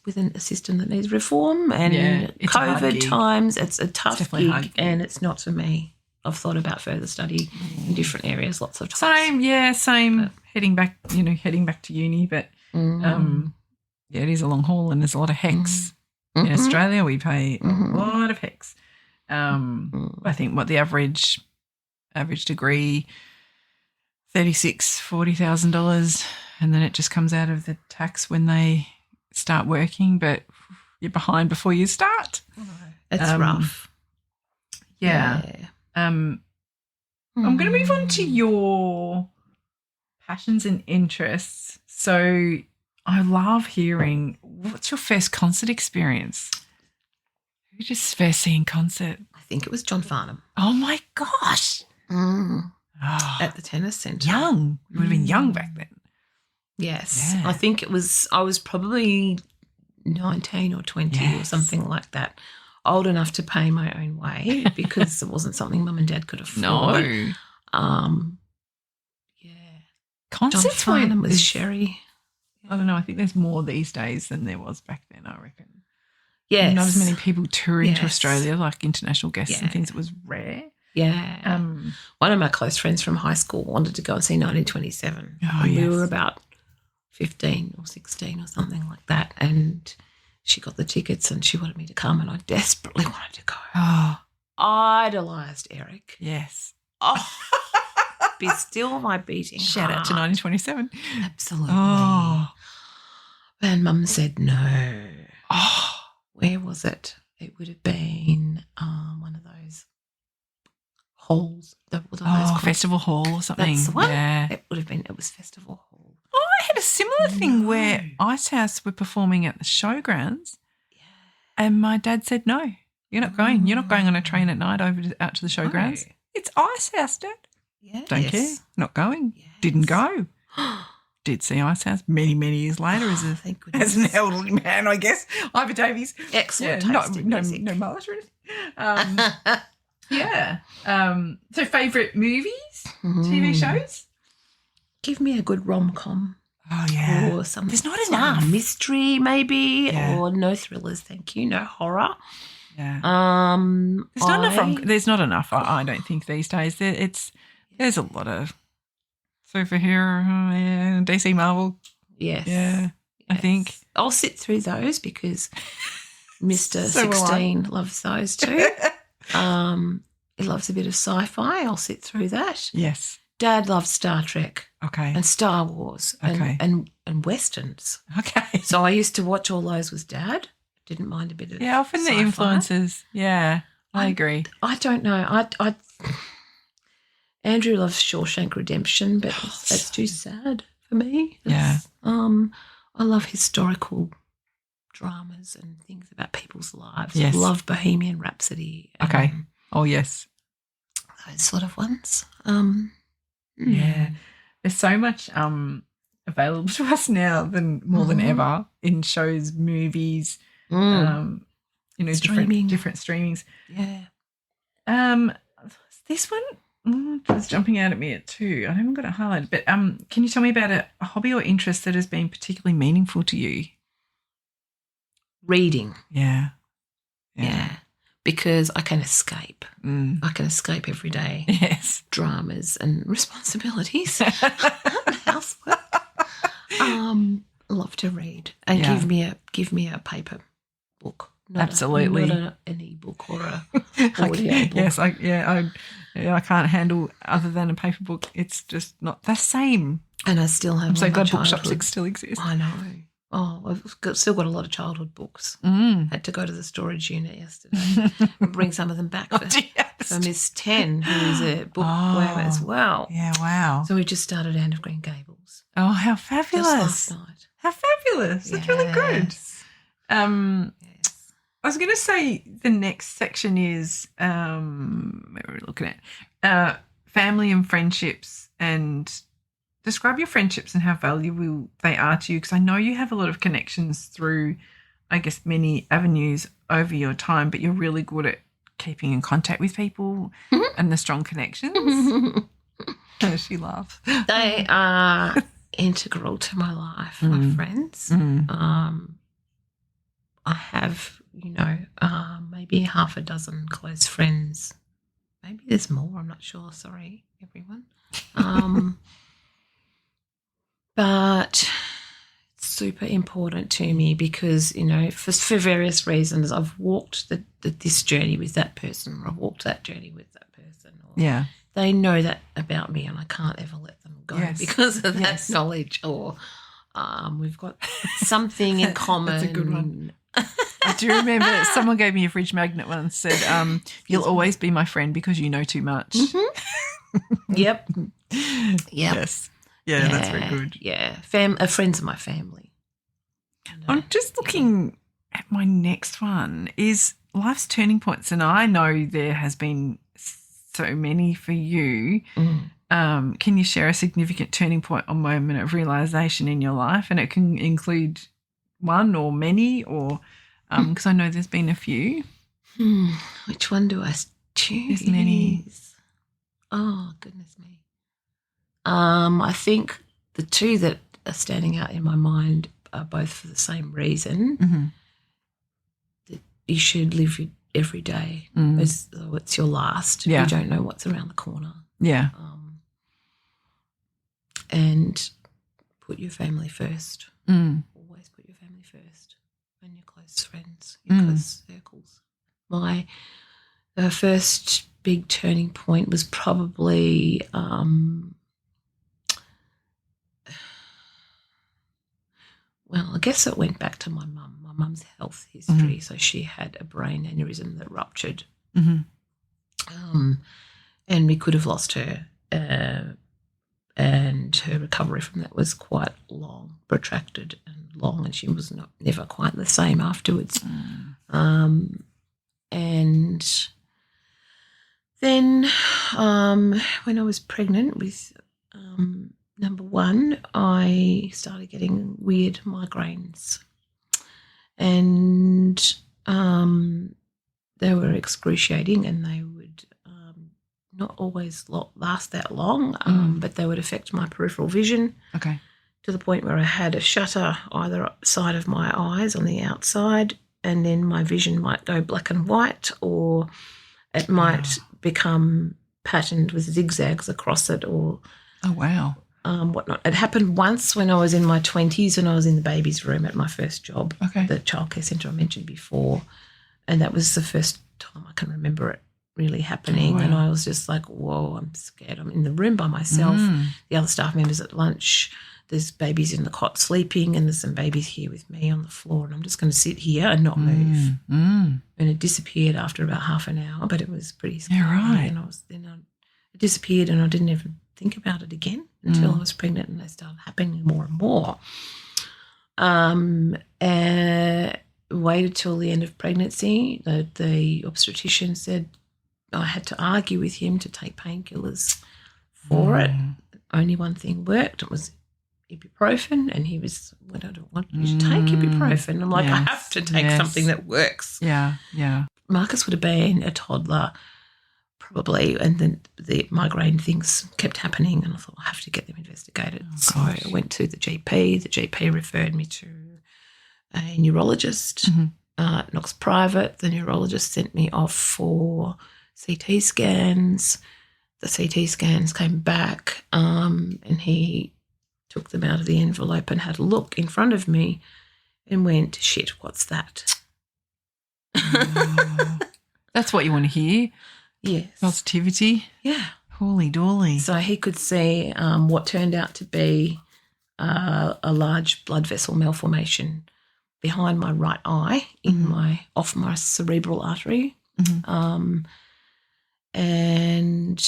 with a system that needs reform and COVID times, it's a tough gig and it's not for me. I've thought about further study in different areas lots of times. Same. But, heading back to uni, but it is a long haul and there's a lot of HECS. In Australia we pay a lot of HECS. I think what the average degree, $40,000, and then it just comes out of the tax when they start working, but you're behind before you start. It's rough. Yeah. I'm going to move on to your passions and interests. So I love hearing, what's your first concert experience? Who did you first see in concert? I think it was John Farnham. Oh, my gosh. At the tennis centre. Young. You would have been young back then. Yes. Yeah. I think I was probably 19 or 20 or something like that. Old enough to pay my own way because it wasn't something Mum and Dad could afford. No. Yeah. Concerts John Farnham with Sherry. I don't know. I think there's more these days than there was back then, I reckon. Yes. Not as many people touring to Australia, like international guests and things. It was rare. Yeah. One of my close friends from high school wanted to go and see 1927. Oh, and we were about 15 or 16 or something like that, and she got the tickets and she wanted me to come, and I desperately wanted to go. Oh. Idolised Eric. Yes. Oh, be still my beating Shout heart. out to 1927. Absolutely. Oh. And Mum said no. Oh. Where was it? It would have been one of those halls. Festival Hall or something. That's the one. Yeah. It would have been. It was Festival Hall. Oh, I had a similar thing where Ice House were performing at the showgrounds, and my dad said, "No, you're not going. You're not going on a train at night out to the showgrounds. No. It's Ice House, Dad. Don't care. Not going. Yes. Didn't go. Did see Ice House many years later as an elderly man, I guess. Ivor Davies. Excellent taste in music. No mullet or anything. Yeah. So favourite movies, TV shows? Give me a good rom-com. Oh, yeah. Or something. There's not enough. Mystery maybe, or no thrillers, thank you, no horror. Yeah. There's not enough, I don't think, these days. There's a lot of superhero, DC, Marvel. Yes. Yeah, I think. I'll sit through those because Mr. 16 loves those too. He loves a bit of sci-fi. I'll sit through that. Yes. Dad loves Star Trek. Okay. And Star Wars and Westerns. Okay. So I used to watch all those with Dad. Didn't mind a bit of often sci-fi. The influences. Yeah, I agree. I don't know. Andrew loves Shawshank Redemption, but that's too sad for me. I love historical dramas and things about people's lives. Yes. I love Bohemian Rhapsody. Okay. Oh, yes. Those sort of ones. Yeah. There's so much available to us now more than ever in shows, movies, different streamings. Yeah. This one was jumping out at me at 2. I haven't got it highlighted, but can you tell me about a hobby or interest that has been particularly meaningful to you? Reading. Yeah. Because I can escape. I can escape every day. Yes. Dramas and responsibilities. Housework. Love to read. And give me a paper book. Absolutely. Not an e-book or a audio book. Yes, I can't handle other than a paper book. It's just not the same. And I still have. I'm so glad bookshops still exist. I know. Oh, I've still got a lot of childhood books. Had to go to the storage unit yesterday and bring some of them back for Miss 10, who is a bookworm as well. Yeah, wow. So we just started Anne of Green Gables. Oh, how fabulous. Just last night. How fabulous. That's really good. I was going to say the next section is, where are we looking at? Family and friendships, and describe your friendships and how valuable they are to you, because I know you have a lot of connections through, I guess, many avenues over your time, but you're really good at keeping in contact with people and the strong connections. She laughs. They are integral to my life, my friends. I have, maybe half a dozen close friends. Maybe there's more, I'm not sure. Sorry, everyone. But it's super important to me because, for various reasons, I've walked this journey with that person, or I've walked that journey with that person. Or they know that about me, and I can't ever let them go because of that knowledge. Or we've got something in common. That's a good one. I do remember someone gave me a fridge magnet once, said, "You'll always be my friend because you know too much." Mm-hmm. Yep. Yes. Yeah, that's very good. Yeah. Friends of my family. I'm just looking at my next one is life's turning points, and I know there has been so many for you. Can you share a significant turning point or moment of realisation in your life? And it can include one or many, or because I know there's been a few. Which one do I choose? There's many. Oh, goodness me. I think the two that are standing out in my mind are both for the same reason. Mm-hmm. That you should live every day as though it's your last. Yeah. You don't know what's around the corner. Yeah. And put your family first. Always put your family first and your close friends, your close circles. My first big turning point was probably well, I guess it went back to my mum. My mum's health history. So she had a brain aneurysm that ruptured. And we could have lost her. And her recovery from that was quite long, protracted and long, and she was never quite the same afterwards. And then when I was pregnant with number one, I started getting weird migraines, and they were excruciating, and they would not always last that long, but they would affect my peripheral vision. Okay. To the point where I had a shutter either side of my eyes on the outside, and then my vision might go black and white, or it might become patterned with zigzags across it, or whatnot. It happened once when I was in my 20s, and I was in the baby's room at my first job, the childcare centre I mentioned before, and that was the first time I can remember it really happening. And I was just like, whoa, I'm scared. I'm in the room by myself. The other staff members at lunch, there's babies in the cot sleeping, and there's some babies here with me on the floor, and I'm just going to sit here and not move. And it disappeared after about half an hour, but it was pretty scary. Yeah, right. And it disappeared, and I didn't even think about it again until I was pregnant, and they started happening more and more. Waited till the end of pregnancy. The obstetrician said I had to argue with him to take painkillers for it. Only one thing worked. It was ibuprofen, and he was, I don't want you to take ibuprofen. I'm like, I have to take something that works. Yeah. Marcus would have been a toddler probably, and then the migraine things kept happening, and I thought, I have to get them investigated. So I went to the GP. The GP referred me to a neurologist. Knox Private. The neurologist sent me off for CT scans. The CT scans came back, and he took them out of the envelope and had a look in front of me and went, shit, what's that? That's what you want to hear. Yes. Positivity. Yeah. Holy dooly. So he could see what turned out to be a large blood vessel malformation behind my right eye off my cerebral artery. And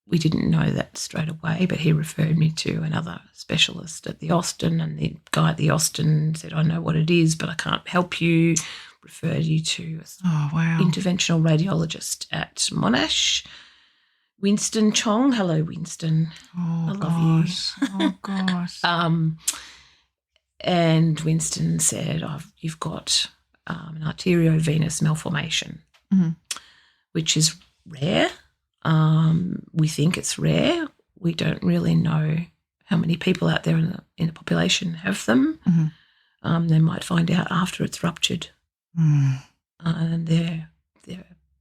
we didn't know that straight away, but he referred me to another specialist at the Austin, and the guy at the Austin said, I know what it is, but I can't help you, referred you to an interventional radiologist at Monash. Winston Chong. Hello, Winston. I love you. Oh, gosh. And Winston said, you've got an arteriovenous malformation, which is rare. We think it's rare. We don't really know how many people out there in the population have them. They might find out after it's ruptured, and they're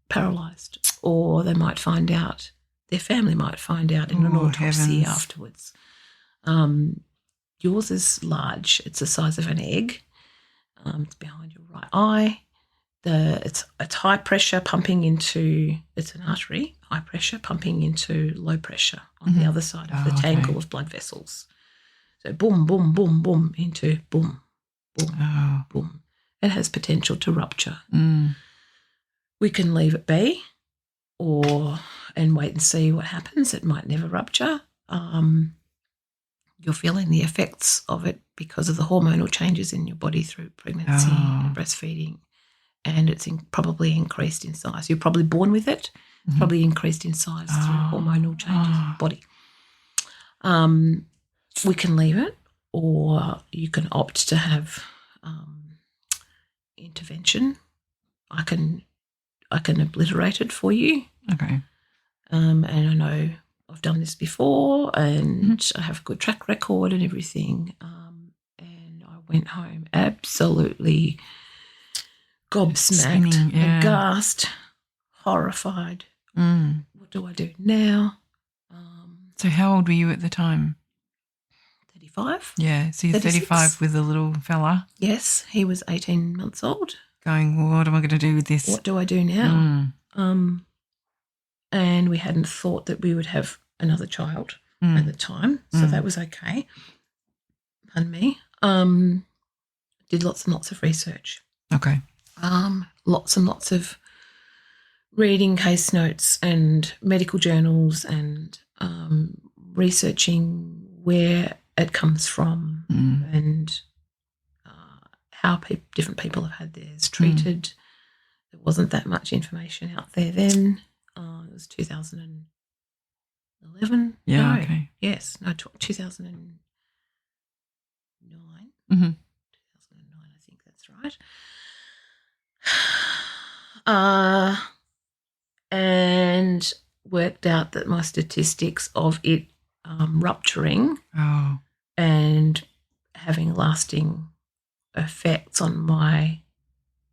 paralysed, or they might find out, their family might find out in an autopsy afterwards. Yours is large. It's the size of an egg. It's behind your right eye. It's high pressure pumping into, it's an artery, high pressure pumping into low pressure on the other side of the tangle of blood vessels. So boom, boom, boom, boom into boom, boom, boom. It has potential to rupture. We can leave it be and wait and see what happens. It might never rupture. You're feeling the effects of it because of the hormonal changes in your body through pregnancy and breastfeeding, and it's probably increased in size. You're probably born with it. It's probably increased in size through hormonal changes in your body. We can leave it, or you can opt to have intervention. I can obliterate it for you. Okay. And I know I've done this before and I have a good track record and everything. And I went home absolutely gobsmacked, aghast, horrified. What do I do now? So how old were you at the time? 35. Yeah, so you're 35 with a little fella. Yes, he was 18 months old. Going, well, what am I going to do with this? What do I do now? And we hadn't thought that we would have another child at the time, so that was okay. Pardon me. Did lots and lots of research. Okay. Lots and lots of reading case notes and medical journals and researching where it comes from and how different people have had theirs treated. There wasn't that much information out there then. It was 2011. Yeah, no, okay. Yes, no, 2009. 2009, I think that's right. And worked out that my statistics of it rupturing and having lasting effects on my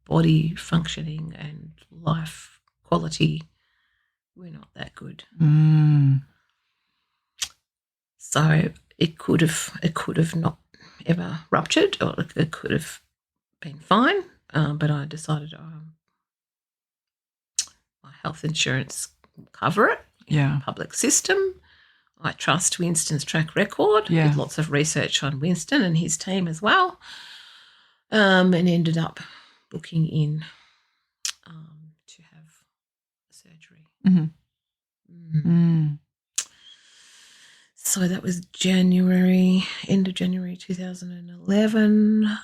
body functioning and life quality were not that good. So it could have not ever ruptured, or it could have been fine. But I decided my health insurance will cover it. Yeah. Public system. I trust Winston's track record. Did lots of research on Winston and his team as well, and ended up booking in to have surgery. So that was end of January 2011,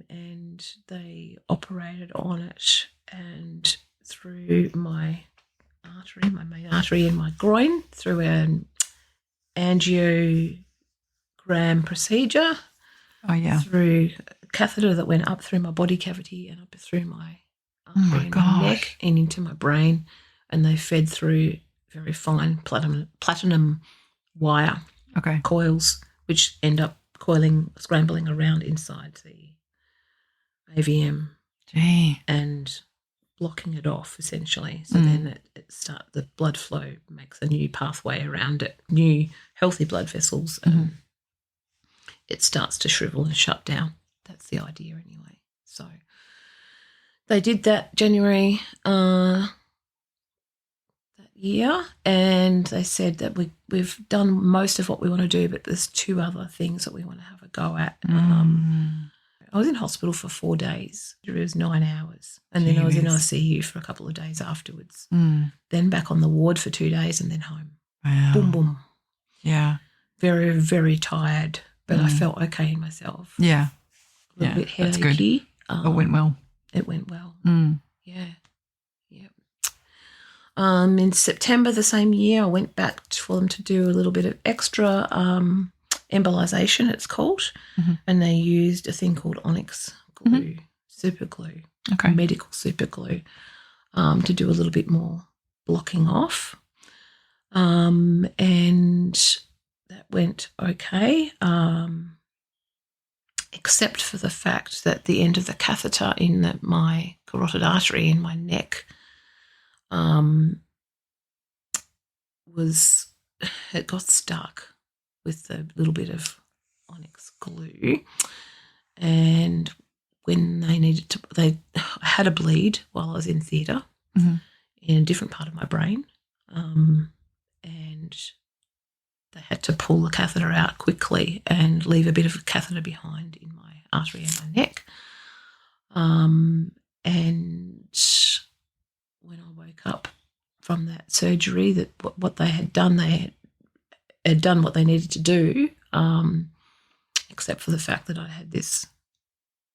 and they operated on it and through my main artery in my groin, through an angiogram procedure. Oh, yeah. Through a catheter that went up through my body cavity and up through my artery in my neck and into my brain, and they fed through very fine platinum wire coils, which end up scrambling around inside the AVM and blocking it off essentially. So then the blood flow makes a new pathway around it, new healthy blood vessels, and it starts to shrivel and shut down. That's the idea anyway. So they did that January that year, and they said that we've done most of what we want to do, but there's 2 other things that we want to have a go at. I was in hospital for 4 days. It was 9 hours. And then I was in ICU for a couple of days afterwards. Then back on the ward for 2 days and then home. Wow. Boom, boom. Yeah. Very, very tired, but I felt okay in myself. Yeah. A little bit headachy. That's good. It went well. It went well. Yeah. Yep. In September the same year, I went back for them to do a little bit of extra embolization, it's called, and they used a thing called onyx glue, super glue, medical super glue, to do a little bit more blocking off, and that went okay, except for the fact that the end of the catheter in my carotid artery in my neck it got stuck with a little bit of onyx glue, and when they had a bleed while I was in theatre in a different part of my brain, and they had to pull the catheter out quickly and leave a bit of a catheter behind in my artery and my neck, and when I woke up from that surgery, that what they had done, had done what they needed to do, except for the fact that I had this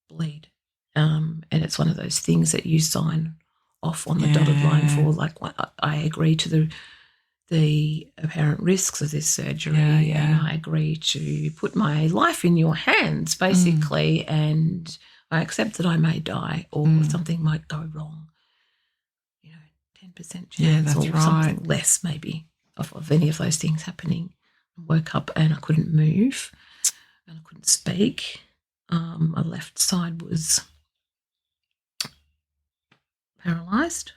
bleed. And it's one of those things that you sign off on the dotted line for, like, I agree to the apparent risks of this surgery, and I agree to put my life in your hands, basically, and I accept that I may die or something might go wrong. 10% chance or something less maybe. of any of those things happening. I woke up and I couldn't move and I couldn't speak. My left side was paralysed.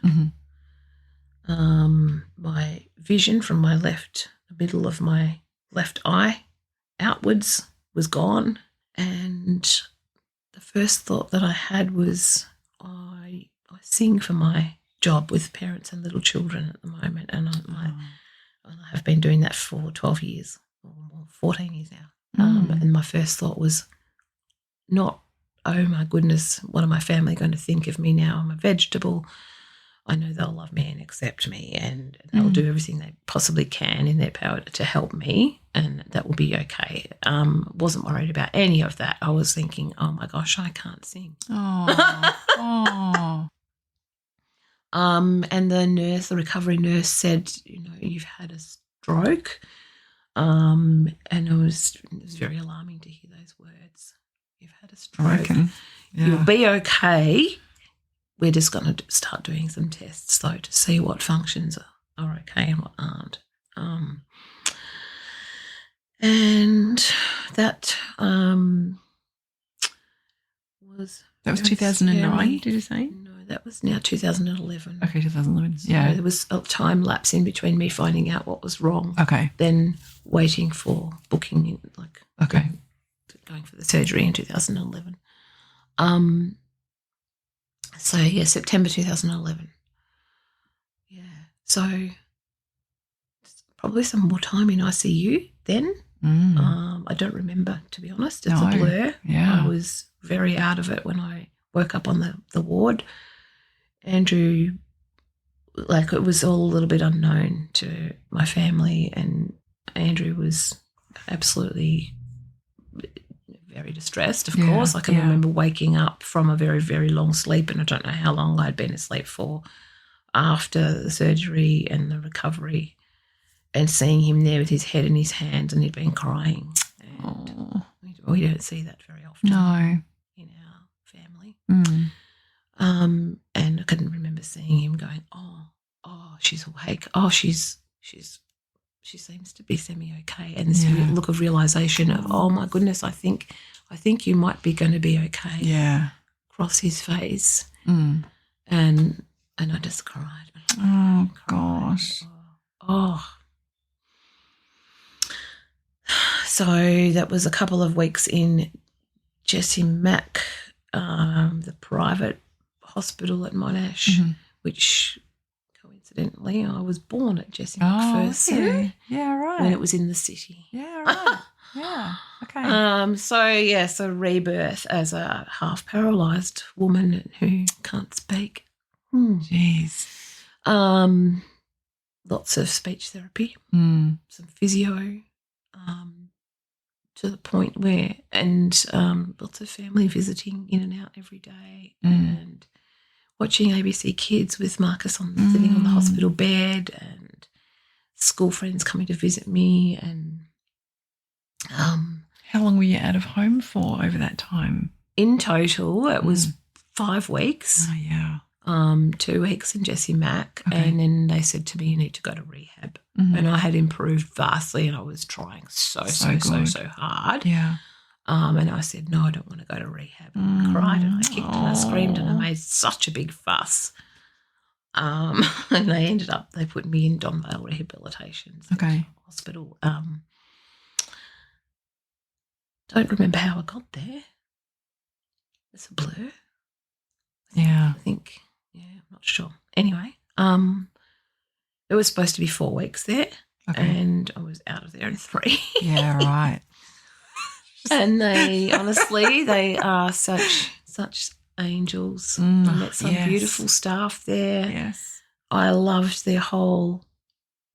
My vision from my the middle of my left eye outwards was gone, and the first thought that I had was I sing for my job with parents and little children at the moment, and I have been doing that for 12 years or 14 years now. And my first thought was not, oh my goodness, what are my family going to think of me now? I'm a vegetable. I know they'll love me and accept me, and they'll do everything they possibly can in their power to help me, and that will be okay. Wasn't worried about any of that. I was thinking, oh my gosh, I can't sing. Oh. And the recovery nurse said, you've had a stroke. And it was very alarming to hear those words. You've had a stroke. You'll be okay. We're just going to start doing some tests, though, to see what functions are okay and what aren't. And that was... That was 2009, did you say? No, that was now 2011. Okay, 2011. So yeah. there was a time lapse in between me finding out what was wrong. Okay. Then waiting for booking, okay, going for the surgery in 2011. So, September 2011. Yeah. So probably some more time in ICU then. I don't remember, to be honest. It's a blur. Yeah. I was very out of it when I woke up on the ward. Andrew, it was all a little bit unknown to my family, and Andrew was absolutely very distressed, of course. I can remember waking up from a very, very long sleep, and I don't know how long I'd been asleep for after the surgery and the recovery, and seeing him there with his head in his hands, and he'd been crying. And we don't see that very often in our family. And I couldn't remember seeing him going, oh, she's awake. Oh, she seems to be semi-okay. And this look of realisation of, oh my goodness, I think you might be going to be okay. Yeah. Across his face. And I just cried. Oh, gosh. Oh. So that was a couple of weeks in Jessie Mack, the private hospital at Monash, which coincidentally I was born at Jessie Mack first. Yeah, right. When it was in the city. Yeah, right. Yeah, okay. So rebirth as a half paralysed woman who can't speak. Jeez. Lots of speech therapy, some physio, to the point where, and lots of family visiting in and out every day, and watching ABC Kids with Marcus sitting on the hospital bed, and school friends coming to visit me. And how long were you out of home for over that time? In total, it was 5 weeks. Oh, yeah. 2 weeks in Jessie Mack, and then they said to me, you need to go to rehab. And I had improved vastly, and I was trying so hard. Yeah. And I said, no, I don't want to go to rehab. And I cried and I kicked and I screamed and I made such a big fuss. And they put me in Donvale Rehabilitation Hospital. Don't remember how I got there. It's a blur. I think, I'm not sure. Anyway, it was supposed to be 4 weeks there, and I was out of there in 3. Yeah, right. And they are such angels. I met some beautiful staff there. Yes. I loved their whole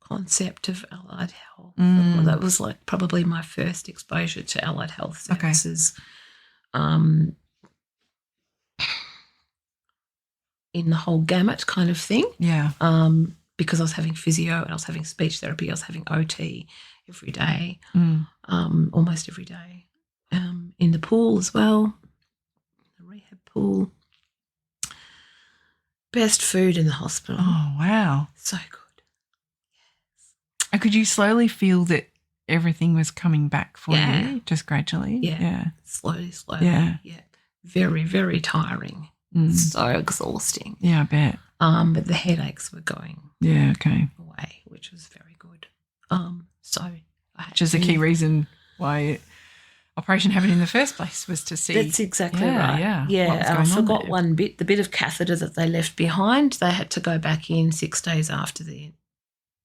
concept of allied health. That was probably my first exposure to allied health services. In the whole gamut kind of thing. Yeah. Because I was having physio and I was having speech therapy, I was having OT every day, almost every day. In the pool as well, the rehab pool. Best food in the hospital. Oh, wow. So good. could you slowly feel that everything was coming back for you, just gradually? Yeah. Slowly. Yeah. Very, very tiring. So exhausting. Yeah, I bet. But the headaches were going away, which was very good. Which is the key reason why operation happened in the first place, was to see. That's exactly right. Yeah. I forgot one bit. The bit of catheter that they left behind, they had to go back in 6 days after the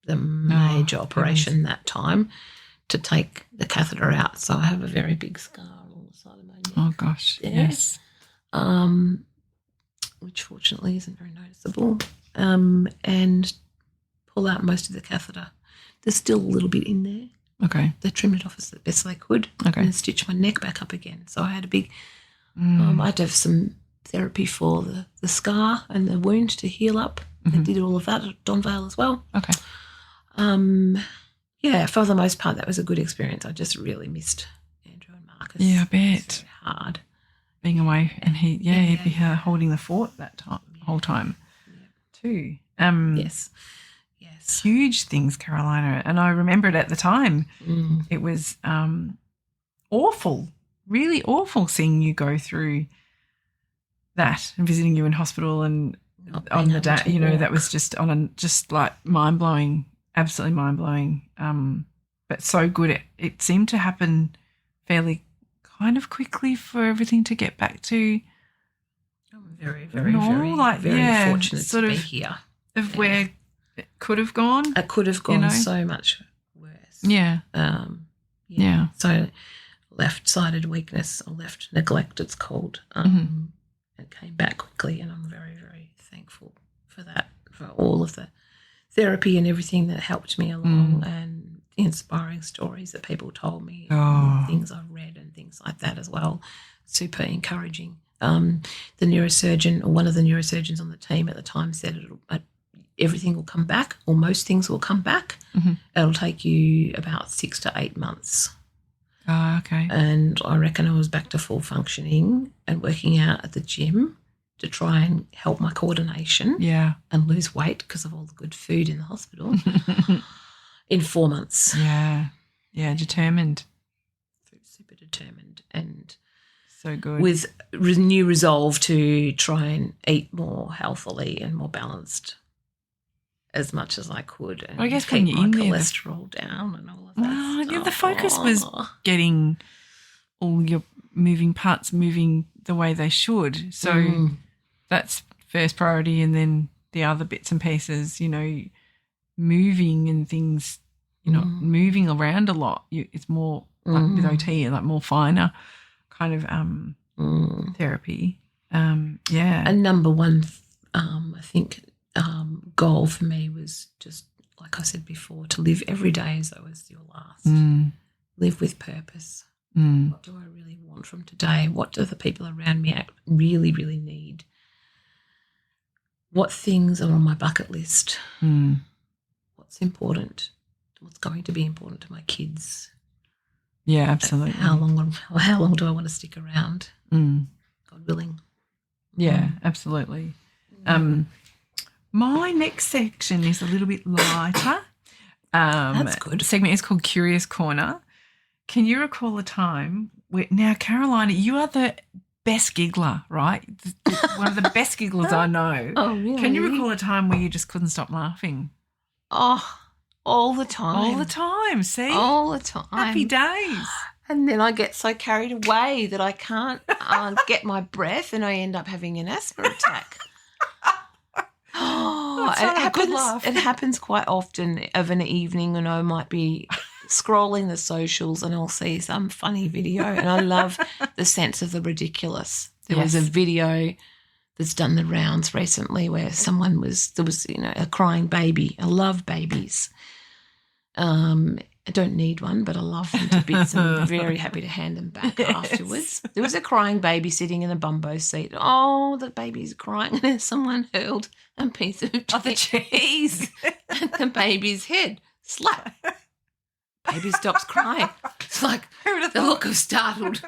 major operation that time to take the catheter out. So I have a very big scar on the side of my neck. Oh, gosh, yes. Which fortunately isn't very noticeable, and pull out most of the catheter. There's still a little bit in there. Okay. They trimmed it off as best they could and stitched my neck back up again. So I had a big I had to have some therapy for the scar and the wound to heal up. They did all of that at Donvale as well. Okay. For the most part, that was a good experience. I just really missed Andrew and Marcus. Yeah, I bet. It's very hard. Being away, and he'd be holding the fort that whole time too. Yes. Huge things, Carolina, and I remember it at the time. It was awful, really awful seeing you go through that and visiting you in hospital, and on the day, that was just like mind-blowing, absolutely mind-blowing, but so good. It seemed to happen fairly kind of quickly for everything to get back to. I'm very, very, very fortunate to be here. Of where it could have gone. It could have gone so much worse. Yeah. So left-sided weakness, or left neglect it's called. It came back quickly, and I'm very, very thankful for that, for all of the therapy and everything that helped me along, and the inspiring stories that people told me, and things I've read and things like that as well. Super encouraging. The neurosurgeon, or one of the neurosurgeons on the team at the time, said everything will come back, or most things will come back. It'll take you about 6 to 8 months. Oh, okay. And I reckon I was back to full functioning and working out at the gym to try and help my coordination and lose weight because of all the good food in the hospital in 4 months. Yeah, determined. Super determined, and so good. With new resolve to try and eat more healthily and more balanced as much as I could, and I guess keep when you're my in there, cholesterol down and all of that stuff. The focus was getting all your moving parts moving the way they should. So that's first priority, and then the other bits and pieces, moving and things, moving around a lot. It's more like with OT, like more finer kind of therapy. And number one, I think, goal for me was just, like I said before, to live every day as though it's your last. Live with purpose. What do I really want from today? What do the people around me really, really need? What things are on my bucket list? What's important? What's going to be important to my kids? Yeah, absolutely. How long do I want to stick around? God willing. Yeah, absolutely. My next section is a little bit lighter. That's good. The segment is called Curious Corner. Can you recall a time where, now, Carolina, you are the best giggler, right? One of the best gigglers I know. Oh, really? Can you recall a time where you just couldn't stop laughing? Oh, all the time. All the time, see? All the time. Happy days. And then I get so carried away that I can't get my breath, and I end up having an asthma attack. It happens quite often of an evening when I might be scrolling the socials and I'll see some funny video, and I love the sense of the ridiculous. There was a video that's done the rounds recently where there was a crying baby. I love babies. I don't need one, but I love them to bits, and I'm very happy to hand them back afterwards. There was a crying baby sitting in a bumbo seat. Oh, the baby's crying, and then someone hurled a piece of cheese at the baby's head. Slap. Baby stops crying. It's like the look of startled.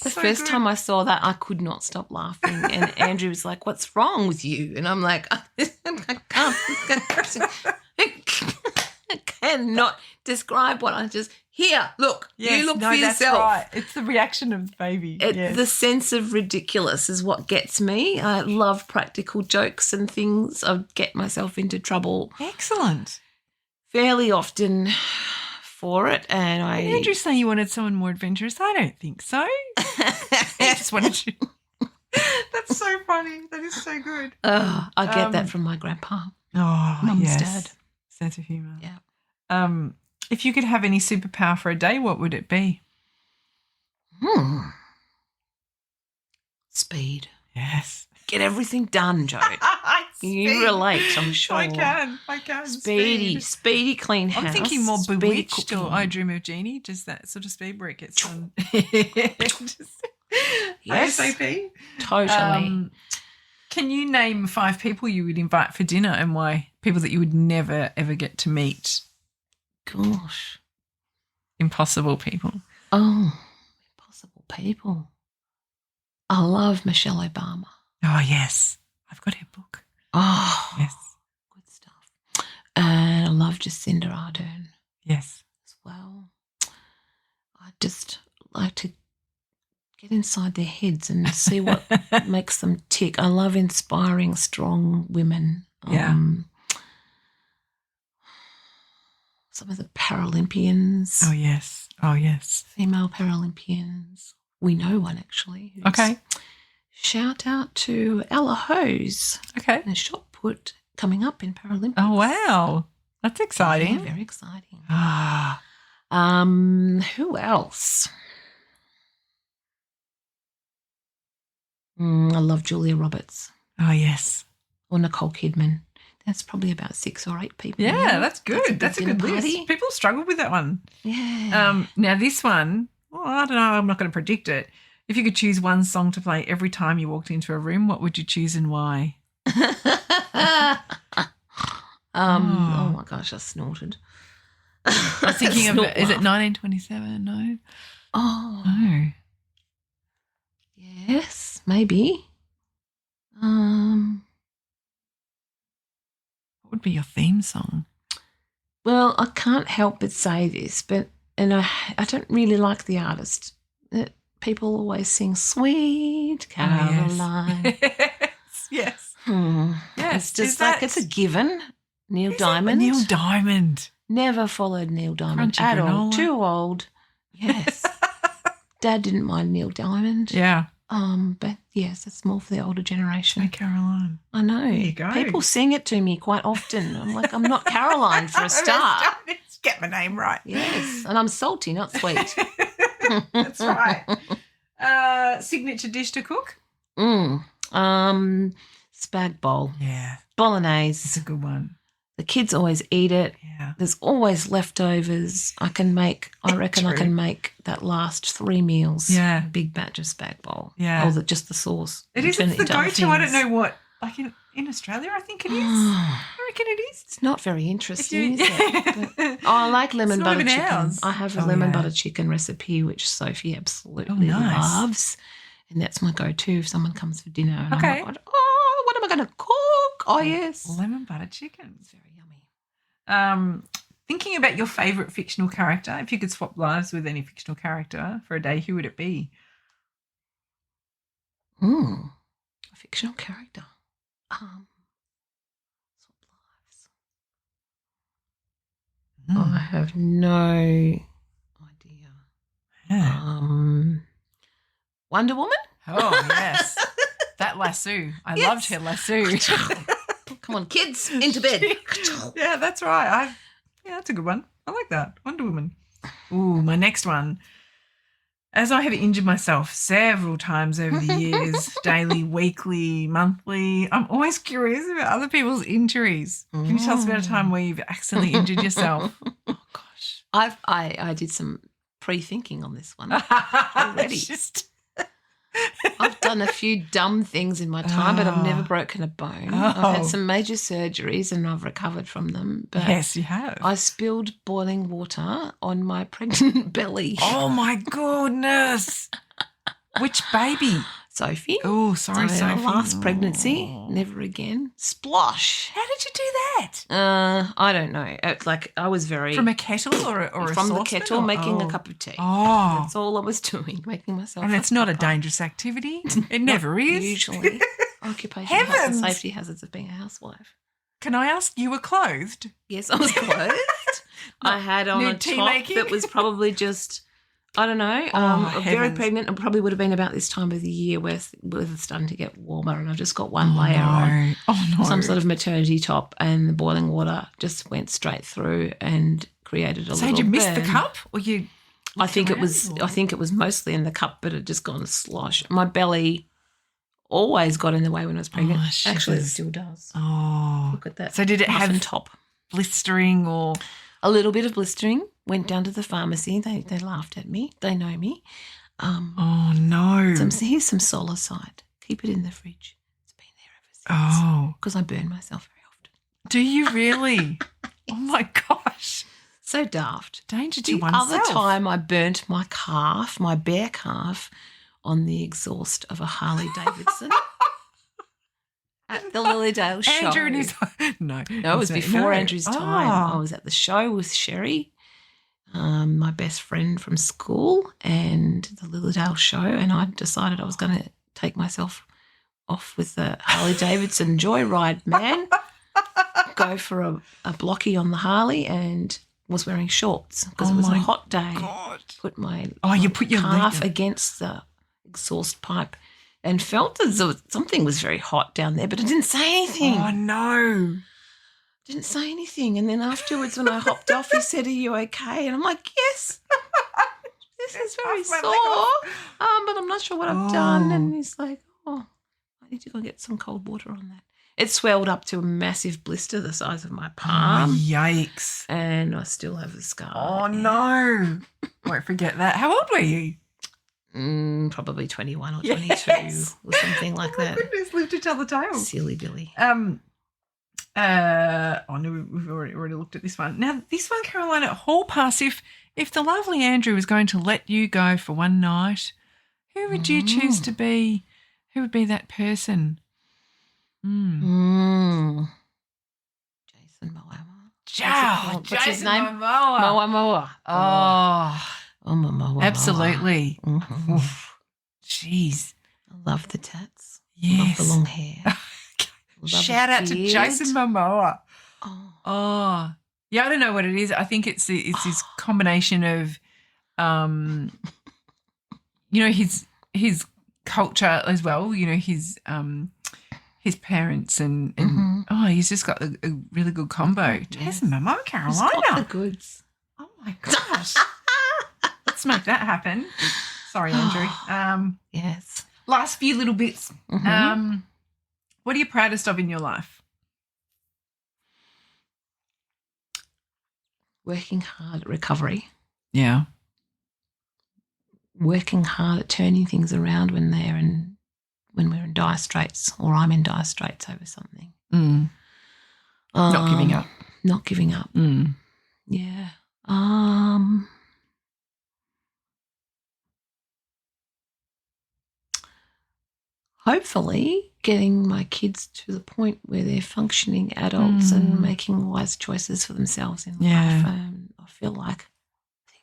The first time I saw that, I could not stop laughing, and Andrew was like, "What's wrong with you?" And I'm like, "I can't." cannot describe what I just here. Look, you look for yourself. That's right. It's the reaction of the baby. The sense of ridiculous is what gets me. I love practical jokes and things. I get myself into trouble. Excellent. Fairly often for it, and Did Andrew say you wanted someone more adventurous? I don't think so. I just wanted you. That's so funny. That is so good. I get that from my grandpa. Oh, Mum's dad. Sense of humour. Yeah. If you could have any superpower for a day, what would it be? Speed. Yes. Get everything done, Joe. You relate, I'm sure. I can. Speedy, clean house. I'm thinking more Bewitched cooking. or I Dream of Jeannie, just that sort of speed where it gets done. Yes. ASAP. Totally. Can you name 5 people you would invite for dinner and why? People that you would never, ever get to meet. Gosh. Impossible people. Oh, impossible people. I love Michelle Obama. Oh, yes. I've got her book. Oh, yes. Good stuff. And I love Jacinda Ardern. Yes. As well. I just like to get inside their heads and see what makes them tick. I love inspiring, strong women. Yeah. Some of the Paralympians. Oh, yes. Female Paralympians. We know one, actually. Okay. Shout out to Ella Hose. Okay. And a shot put coming up in Paralympics. Oh, wow. That's exciting. Yeah, very exciting. Ah. Who else? I love Julia Roberts. Oh, yes. Or Nicole Kidman. That's probably about 6 or 8 people. Yeah, that's good. That's a good party. list. People struggle with that one. Yeah. Now this one, well, I don't know. I'm not going to predict it. If you could choose one song to play every time you walked into a room, what would you choose and why? Oh my gosh, I snorted. I was thinking of, is it 1927? No. Oh. No. Yes, maybe. What would be your theme song? Well, I can't help but say this, and I don't really like the artist. People always sing "Sweet Caroline." Yes. Yes, it's just it's a given. Neil Diamond. Neil Diamond. Never followed Neil Diamond Crunchy at all. granola. Too old. Yes. Dad didn't mind Neil Diamond. Yeah. But yes, it's more for the older generation. Sweet Caroline. I know. There you go. People sing it to me quite often. I'm like, I'm not Caroline for a start. Let's get my name right. Yes, and I'm salty, not sweet. That's right. Signature dish to cook? Spag bowl. Yeah. Bolognese. It's a good one. The kids always eat it. Yeah. There's always leftovers. I reckon I can make that last 3 meals. Yeah. A big batch of spag bowl. Yeah. Or just the sauce. It is. It's the go-to. I don't know what, like in Australia, I think it is. I reckon it is. It's not very interesting, is it? But, I like lemon butter chicken. Ours. I have a lemon butter chicken recipe, which Sophie absolutely loves. And that's my go-to if someone comes for dinner. And Okay. I'm like, what am I going to cook? Oh, yes. Lemon butter chicken. It's very yummy. Thinking about your favourite fictional character, if you could swap lives with any fictional character for a day, who would it be? A fictional character. Swap lives. I have no idea. Yeah. Wonder Woman? Oh, yes. That lasso. I loved her lasso. Come on, kids, into bed. Yeah, that's right. That's a good one. I like that. Wonder Woman. Ooh, my next one. As I have injured myself several times over the years, daily, weekly, monthly, I'm always curious about other people's injuries. Can you tell us about a time where you've accidentally injured yourself? Oh, gosh. I did some pre-thinking on this one already. I've done a few dumb things in my time, but I've never broken a bone. I've had some major surgeries and I've recovered from them. But yes, you have. I spilled boiling water on my pregnant belly. Oh, my goodness. Which baby? Sophie. Oh, sorry, So Sophie. last pregnancy, never again. Splosh. How did you do that? I don't know. It's like I was very From a kettle or a from saucepan? the kettle, making a cup of tea. Oh, That's all I was doing, making myself. and it's not a dangerous activity. It never is. Usually, occupational health and safety hazards of being a housewife. Can I ask? You were clothed? Yes, I was clothed. I had on a tea top making? that was probably just, I don't know, very pregnant. It probably would have been about this time of the year where it's starting to get warmer, and I've just got one layer on. Oh, no. Some sort of maternity top, and the boiling water just went straight through and created a little So did you miss the burn. cup? Or you? I think it was mostly in the cup, but it just gone slosh. My belly always got in the way when I was pregnant. Oh, Actually, it shivers. still does. Oh. Look at that. So did it muffin have top? blistering or? A little bit of blistering. Went down to the pharmacy. They laughed at me. They know me. Oh, no. Here's some Solicide. Keep it in the fridge. It's been there ever since. Oh. Because I burn myself very often. Do you really? Oh, my gosh. So daft. Danger to The oneself. other time I burnt my calf, my bare calf, on the exhaust of a Harley Davidson at the Lilydale show. Andrew and his... No. No, it was before Andrew's time. I was at the show with Sherry, my best friend from school, and the Lilydale show, and I decided I was going to take myself off with the Harley Davidson joyride, man. Go for a blocky on the Harley, and was wearing shorts because it was a hot day. God. Put my You put your calf leg against the exhaust pipe and felt as though something was very hot down there, but it didn't say anything. Oh, no. Didn't say anything. And then afterwards when I hopped off, he said, "Are you okay?" And I'm like, "Yes." This is very sore. But I'm not sure what I've done. And he's like, "Oh, I need to go get some cold water on that." It swelled up to a massive blister the size of my palm. Oh, yikes. And I still have a scar. Oh, no. Won't forget that. How old were you? Probably 21 or 22 or something like that. Goodness, live to tell the tale. Silly Billy. No, we've already looked at this one. Now, this one, Caroline, at Hall Pass, if the lovely Andrew was going to let you go for one night, who would you choose to be? Who would be that person? Jason Moama. What's his name? Moama. Moa. Oh, Moa. absolutely. Mm-hmm. Jeez. I love the tats. Yes. Love the long hair. Shout out to Jason Momoa. Oh. Yeah, I don't know what it is. I think it's this combination of, his culture as well. His parents and he's just got a really good combo. Jason Momoa, Carolina. He's got the goods. Oh my gosh. Let's make that happen. Sorry, Andrew. Yes. Last few little bits. What are you proudest of in your life? Working hard at recovery. Yeah. Working hard at turning things around when we're in dire straits, or I'm in dire straits over something. Not giving up. Not giving up. Yeah. Hopefully getting my kids to the point where they're functioning adults and making wise choices for themselves in life. I feel like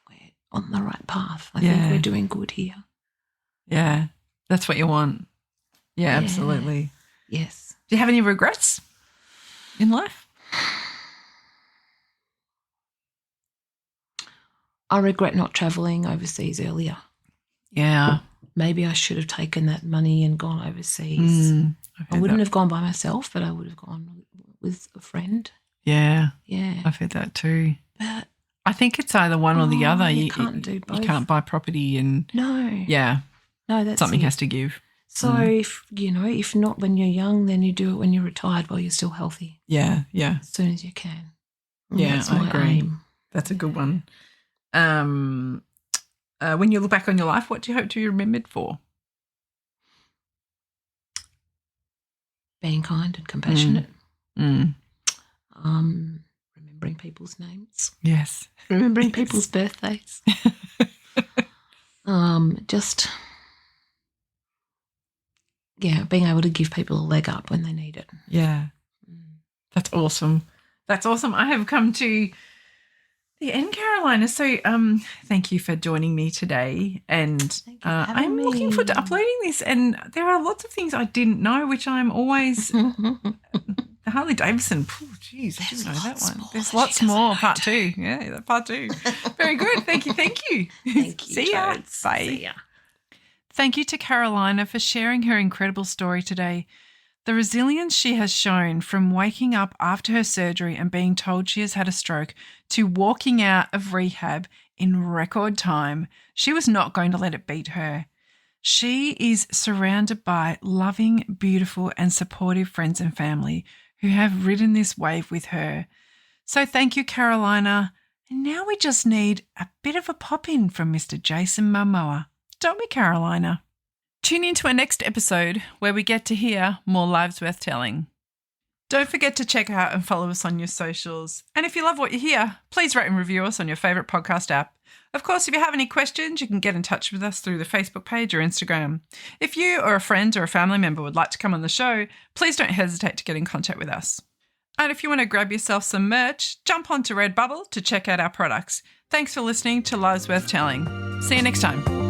we're on the right path. I think we're doing good here. Yeah, that's what you want. Yeah, absolutely. Yes. Do you have any regrets in life? I regret not travelling overseas earlier. Yeah. Maybe I should have taken that money and gone overseas. I wouldn't have gone by myself, but I would have gone with a friend. Yeah. Yeah. I've heard that too. But I think it's either one or the other. You can't do both. You can't buy property and no, that's something it. has to give. So if not when you're young, then you do it when you're retired while you're still healthy. Yeah, yeah. As soon as you can. And Yeah, that's I my agree. aim. That's a good one. When you look back on your life, what do you hope to be remembered for? Being kind and compassionate. Remembering people's names. Yes. Remembering people's birthdays. Just being able to give people a leg up when they need it. Yeah. That's awesome. That's awesome. I have come to the end, Carolina. So thank you for joining me today. And I'm looking forward to uploading this. And there are lots of things I didn't know, which I'm always the Harley Davidson. Jeez, I didn't know that one. There's lots more. Part 2. Yeah, part 2. Very good. Thank you. Thank you. See ya. Bye. See ya. Thank you to Carolina for sharing her incredible story today. The resilience she has shown from waking up after her surgery and being told she has had a stroke to walking out of rehab in record time, she was not going to let it beat her. She is surrounded by loving, beautiful and supportive friends and family who have ridden this wave with her. So thank you, Carolina. And now we just need a bit of a pop-in from Mr. Jason Momoa. Don't we, Carolina? Tune in to our next episode where we get to hear more lives worth telling. Don't forget to check out and follow us on your socials. And if you love what you hear, please rate and review us on your favourite podcast app. Of course, if you have any questions, you can get in touch with us through the Facebook page or Instagram. If you or a friend or a family member would like to come on the show, please don't hesitate to get in contact with us. And if you want to grab yourself some merch, jump onto Redbubble to check out our products. Thanks for listening to Lives Worth Telling. See you next time.